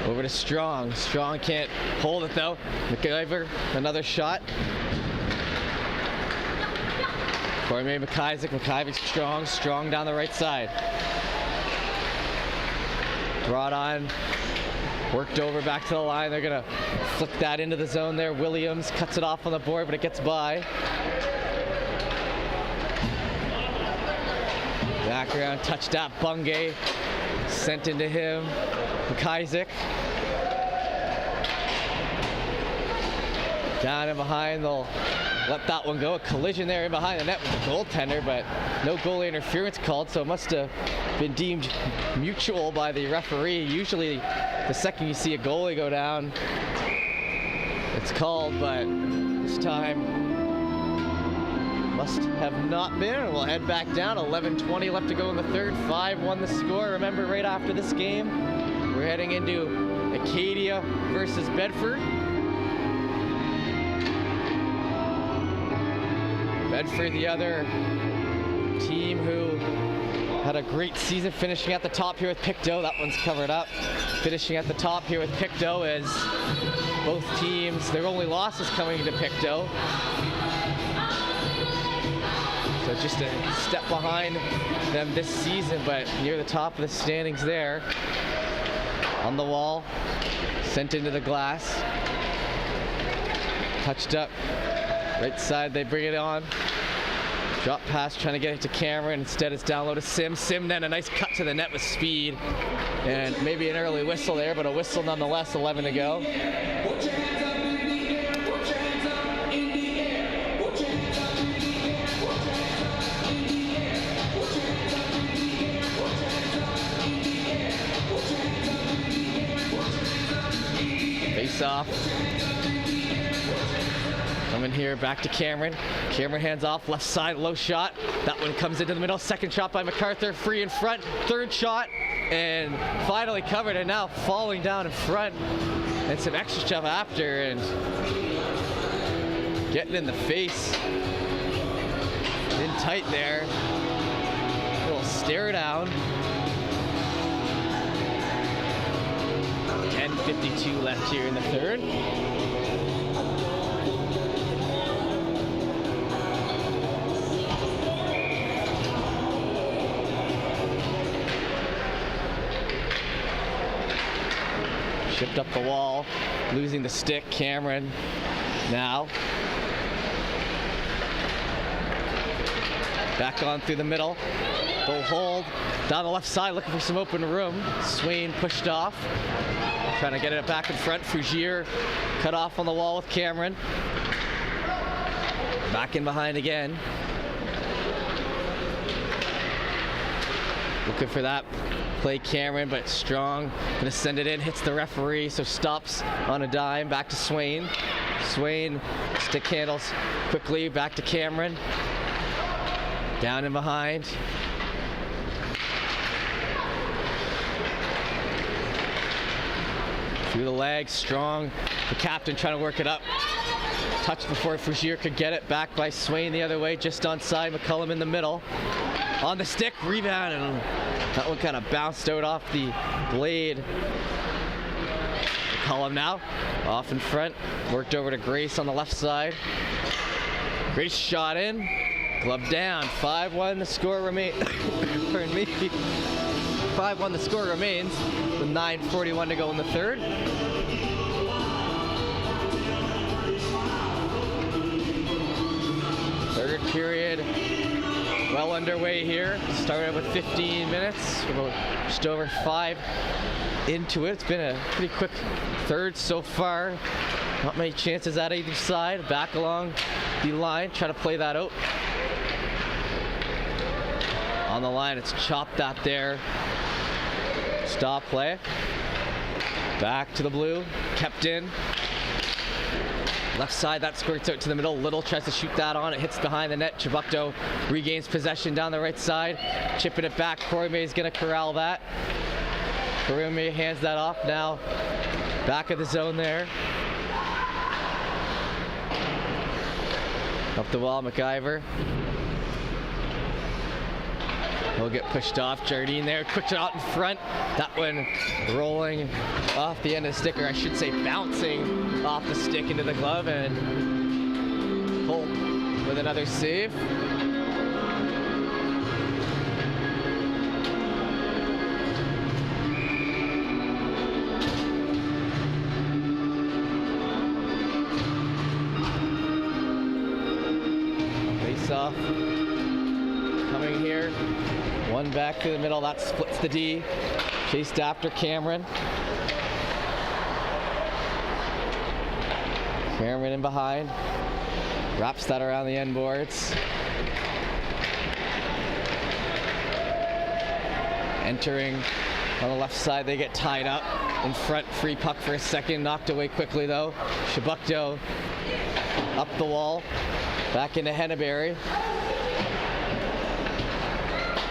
over to Strong. Strong can't hold it though. McIver, another shot. Cormier, McIver, Strong down the right side. Brought on, worked over back to the line. They're gonna flick that into the zone there. Williams cuts it off on the board, but it gets by. Back around, touched up. Bungay sent into him. McIsaac. Down and behind, they'll let that one go. A collision there in behind the net with the goaltender, but no goalie interference called, so it must have been deemed mutual by the referee. Usually the second you see a goalie go down, it's called, but this time must have not been. And we'll head back down. 11:20 left to go in the third. 5-1 the score. Remember, right after this game, we're heading into Acadia versus Bedford. Bedford, the other team who had a great season, finishing at the top here with Pictou. That one's covered up. Finishing at the top here with Pictou as both teams, their only losses coming to Pictou. So just a step behind them this season, but near the top of the standings there. On the wall, sent into the glass. Touched up. Right side, they bring it on. Drop pass, trying to get it to Cameron. Instead, it's down low to Sim. Sim then a nice cut to the net with speed. And maybe an early whistle there, but a whistle nonetheless, 11 to go. Face off. Coming here, back to Cameron. Cameron hands off, left side, low shot. That one comes into the middle. Second shot by MacArthur, free in front. Third shot, and finally covered, and now falling down in front. And some extra stuff after, and getting in the face. In tight there. Little stare down. 10:52 left here in the third. Shipped up the wall, losing the stick. Cameron now. Back on through the middle. Full hold. Down the left side, looking for some open room. Swain pushed off. Trying to get it back in front. Fougier cut off on the wall with Cameron. Back in behind again. Looking for that play Cameron, but Strong gonna send it in, hits the referee, so stops on a dime. Back to Swain. Swain stick handles quickly, back to Cameron. Down and behind. Through the legs, Strong, the captain trying to work it up. Touch before Fougier could get it, back by Swain the other way, just onside, McCullum in the middle. On the stick, rebound, and that one kind of bounced out off the blade. McCullum now, off in front, worked over to Grace on the left side. Grace shot in, glove down, 5-1 the score remains. Pardon me. 5-1 the score remains, with 9:41 to go in the third. Third period well underway here. Started with 15 minutes, about just over 5 into it. It's been a pretty quick third so far. Not many chances at either side. Back along the line, try to play that out. On the line, it's chopped out there. Stop play. Back to the blue, kept in. Left side, that squirts out to the middle. Little tries to shoot that on. It hits behind the net. Chebucto regains possession down the right side. Chipping it back. Cormier is going to corral that. Cormier hands that off now. Back of the zone there. Up the wall, McIver. He'll get pushed off. Jardine there, quick shot in front. That one rolling off the end of the stick, or I should say bouncing off the stick into the glove, and Holt with another save. Face off. Coming here. One back to the middle, that splits the D. Chased after Cameron. Cameron in behind. Wraps that around the end boards. Entering on the left side, they get tied up. In front, free puck for a second, knocked away quickly though. Chebucto up the wall, back into Henneberry.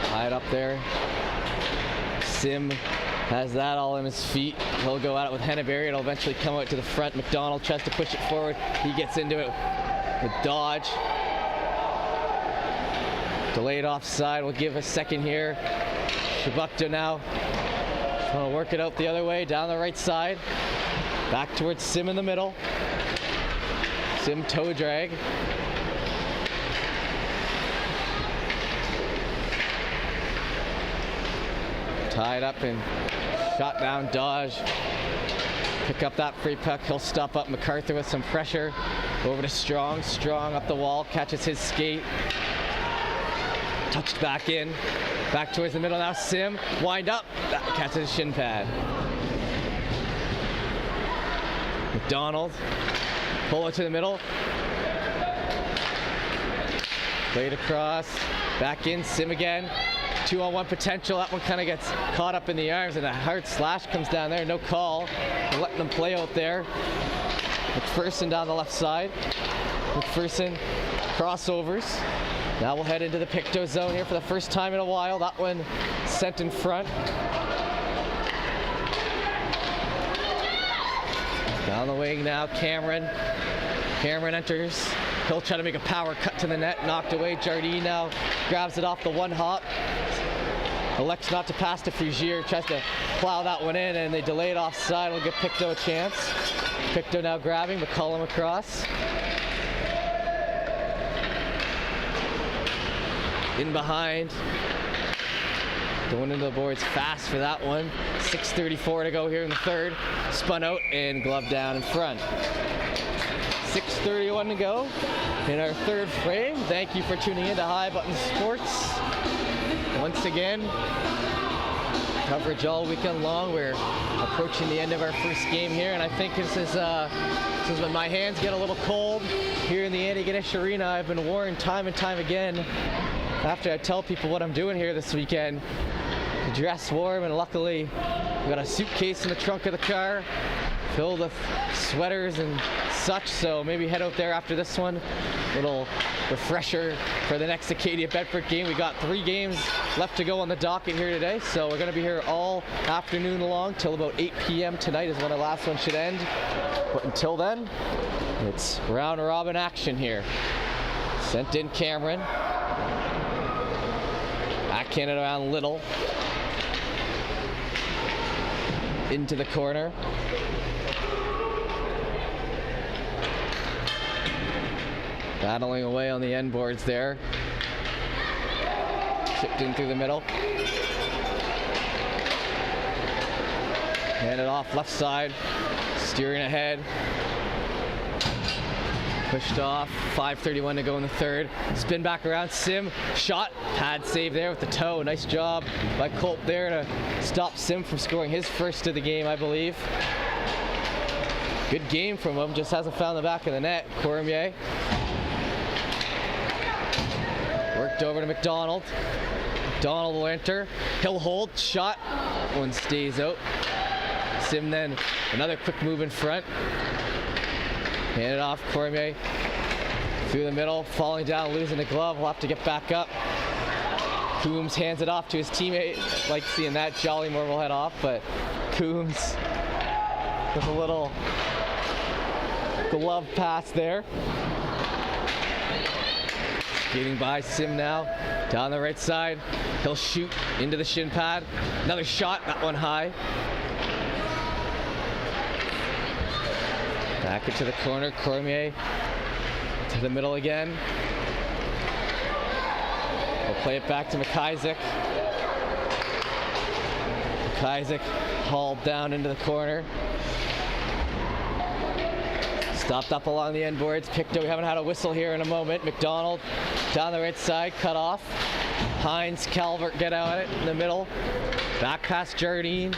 Tied up there. Sim has that all in his feet. He'll go at it with Henneberry. It'll eventually come out to the front. McDonald tries to push it forward. He gets into it with Dodge. Delayed offside. We'll give a second here. Chebucto now trying to work it out the other way, down the right side. Back towards Sim in the middle. Sim toe drag. Tied up and shot down. Dodge. Pick up that free puck. He'll stop up MacArthur with some pressure. Over to Strong. Strong up the wall. Catches his skate. Touched back in. Back towards the middle now. Sim. Wind up. That catches shin pad. McDonald. Pull it to the middle. Played across. Back in. Sim again. 2-on-1 potential. That one kind of gets caught up in the arms, and a hard slash comes down there. No call. They're letting them play out there. McPherson down the left side. McPherson crossovers. Now we'll head into the Pictou zone here for the first time in a while. That one sent in front. Down the wing now, Cameron. Cameron enters. He'll try to make a power cut to the net. Knocked away. Jardine now grabs it off the one hop. Elects not to pass to Frugier. Tries to plow that one in, and they delay it offside. Will give Pictou a chance. Pictou now grabbing. McCullum across. In behind. Going into the boards fast for that one. 6:34 to go here in the third. Spun out and glove down in front. 6:31 to go in our third frame. Thank you for tuning in to High Button Sports. Once again, coverage all weekend long. We're approaching the end of our first game here, and I think this is when my hands get a little cold here in the Andy Ganesh Arena. I've been warned time and time again after I tell people what I'm doing here this weekend to dress warm, and luckily I've got a suitcase in the trunk of the car filled with sweaters and such, so maybe head out there after this one. Little refresher for the next Acadia Bedford game. We got 3 games left to go on the docket here today, so we're going to be here all afternoon long till about 8 p.m. tonight is when the last one should end. But until then, it's round robin action here. Sent in Cameron. Backhand it around Little. Into the corner. Battling away on the end boards there. Chipped in through the middle. Handed off left side. Steering ahead. Pushed off. 5:31 to go in the third. Spin back around. Sim. Shot. Pad save there with the toe. Nice job by Colt there to stop Sim from scoring his first of the game, I believe. Good game from him. Just hasn't found the back of the net. Cormier. Worked over to McDonald. McDonald will enter. He'll hold. Shot. One stays out. Sim then another quick move in front. Handed off. Cormier through the middle. Falling down, losing the glove. We'll have to get back up. Coombs hands it off to his teammate. Like seeing that. Jollymore will head off, but Coombs with a little glove pass there. Skating by Sim now, down the right side. He'll shoot into the shin pad. Another shot, that one high. Back into the corner, Cormier to the middle again. We'll play it back to McIsaac. McIsaac hauled down into the corner. Stopped up along the end boards. Pictou, we haven't had a whistle here in a moment. McDonald down the right side, cut off. Hines, Calvert get out it in the middle. Back past Jardine.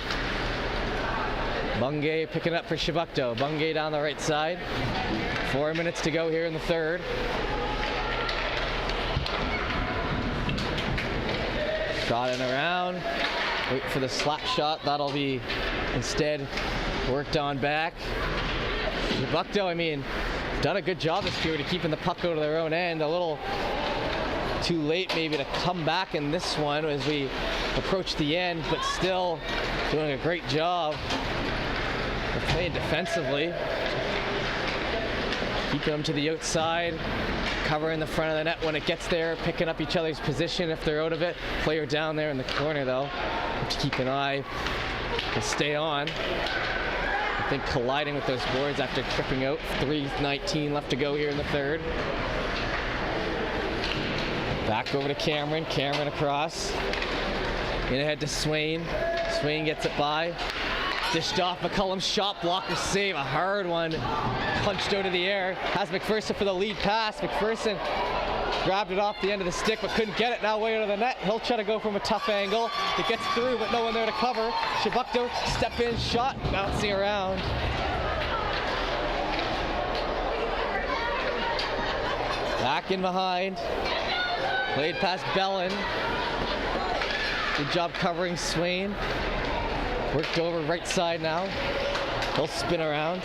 Bungay picking up for Chebucto. Bungay down the right side. 4 minutes to go here in the third. Shot in around. Wait for the slap shot. That'll be instead worked on back. Chebucto, I mean, done a good job this period of keeping the puck out of their own end. A little too late maybe to come back in this one as we approach the end, but still doing a great job of playing defensively. Keeping them to the outside, covering the front of the net when it gets there, picking up each other's position if they're out of it. Player down there in the corner though, have to keep an eye to stay on. I think colliding with those boards after tripping out. 3:19 left to go here in the third. Back over to Cameron. Cameron across. In ahead to Swain. Swain gets it by. Dished off. McCullum's shot blocker save. A hard one. Punched out of the air. Has McPherson for the lead pass. McPherson Grabbed it off the end of the stick, but couldn't get it. Now way out of the net. He'll try to go from a tough angle. It gets through, but no one there to cover. Chebucto, step in, shot, bouncing around. Back in behind. Played past Bellin. Good job covering Swain. Worked over right side now. He'll spin around.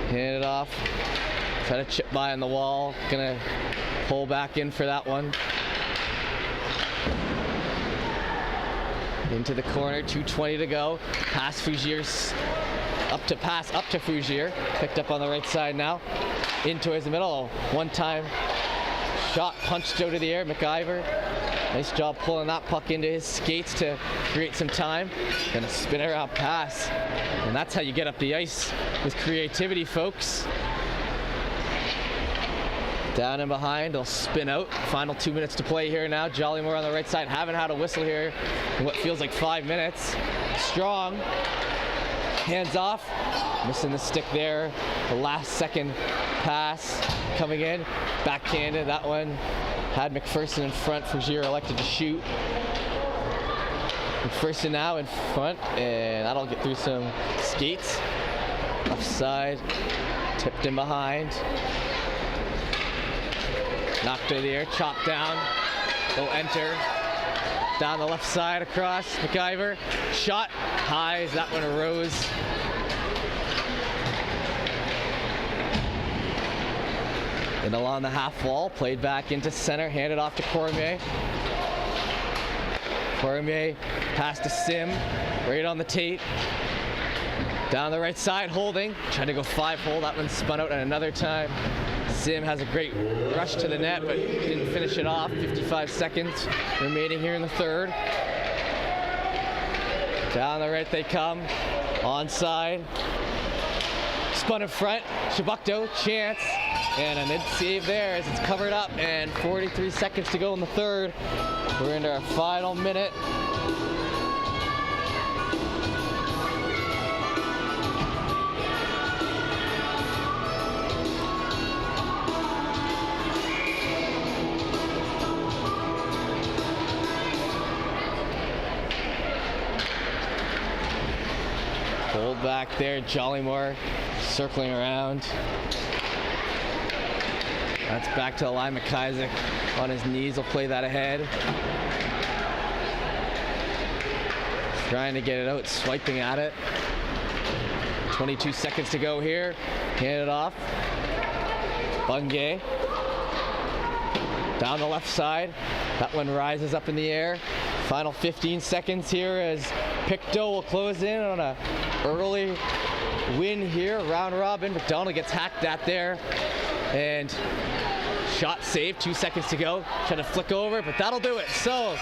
Hand it off. Try to chip by on the wall. Gonna pull back in for that one. Into the corner, 2:20 to go. Pass Fougier's up to Fougier. Picked up on the right side now. In towards the middle. One-time shot punched out of the air. McIver. Nice job pulling that puck into his skates to create some time. Gonna spin around pass. And that's how you get up the ice with creativity, folks. Down and behind, they'll spin out. Final 2 minutes to play here now. Jollymore on the right side. Haven't had a whistle here in what feels like 5 minutes. Strong. Hands off. Missing the stick there. The last second pass coming in. Backhanded. That one had McPherson in front. Fougier elected to shoot. McPherson now in front, and that'll get through some skates. Left side. Tipped in behind. Knocked out of the air, chopped down. They'll enter. Down the left side across. McIver. Shot high as that one arose. And along the half wall, played back into center, handed off to Cormier. Cormier passed to Sim, right on the tape. Down the right side, holding. Trying to go 5-hole, that one spun out at another time. Sim has a great rush to the net, but didn't finish it off. 55 seconds remaining here in the third. Down the right they come. Onside. Spun in front. Chebucto, chance. And a mid-save there as it's covered up. And 43 seconds to go in the third. We're into our final minute. Hold back there, Jollymore circling around. That's back to Eli McIsaac on his knees. Will play that ahead. Trying to get it out, swiping at it. 22 seconds to go here. Hand it off. Bungay. Down the left side. That one rises up in the air. Final 15 seconds here as Pictou will close in on a early win here. Round robin. McDonald gets hacked at there. And shot saved. 2 seconds to go. Trying to flick over, but that'll do it. So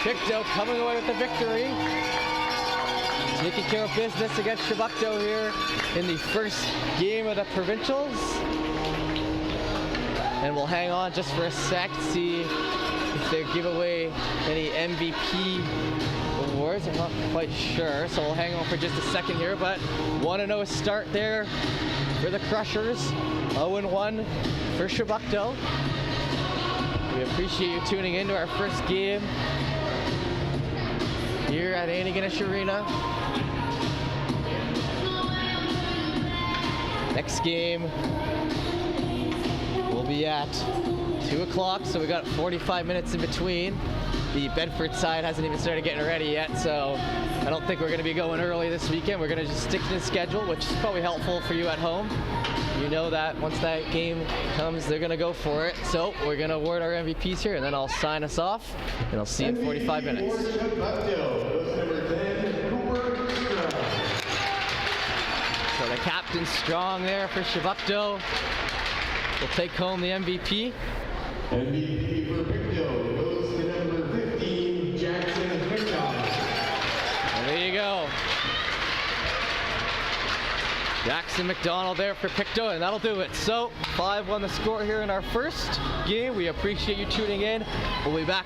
Pictou coming away with the victory. Taking care of business against Chebucto here in the first game of the Provincials. And we'll hang on just for a sec to see if they give away any MVP awards. I'm not quite sure, so we'll hang on for just a second here. But 1-0 start there for the Crushers. 0-1 for Chebucto. We appreciate you tuning in to our first game here at Antigonish Arena. Next game will be at 2 o'clock, so we got 45 minutes in between. The Bedford side hasn't even started getting ready yet, so I don't think we're going to be going early this weekend. We're going to just stick to the schedule, which is probably helpful for you at home. You know that once that game comes, they're going to go for it. So we're going to award our MVPs here, and then I'll sign us off, and I'll see you in 45 minutes. So the captain strong there for Chebucto. Will take home the MVP. MVP for Pictou goes to number 15, Jackson McDonald. And there you go. Jackson McDonald there for Pictou, and that'll do it. So 5-1 the score here in our first game. We appreciate you tuning in. We'll be back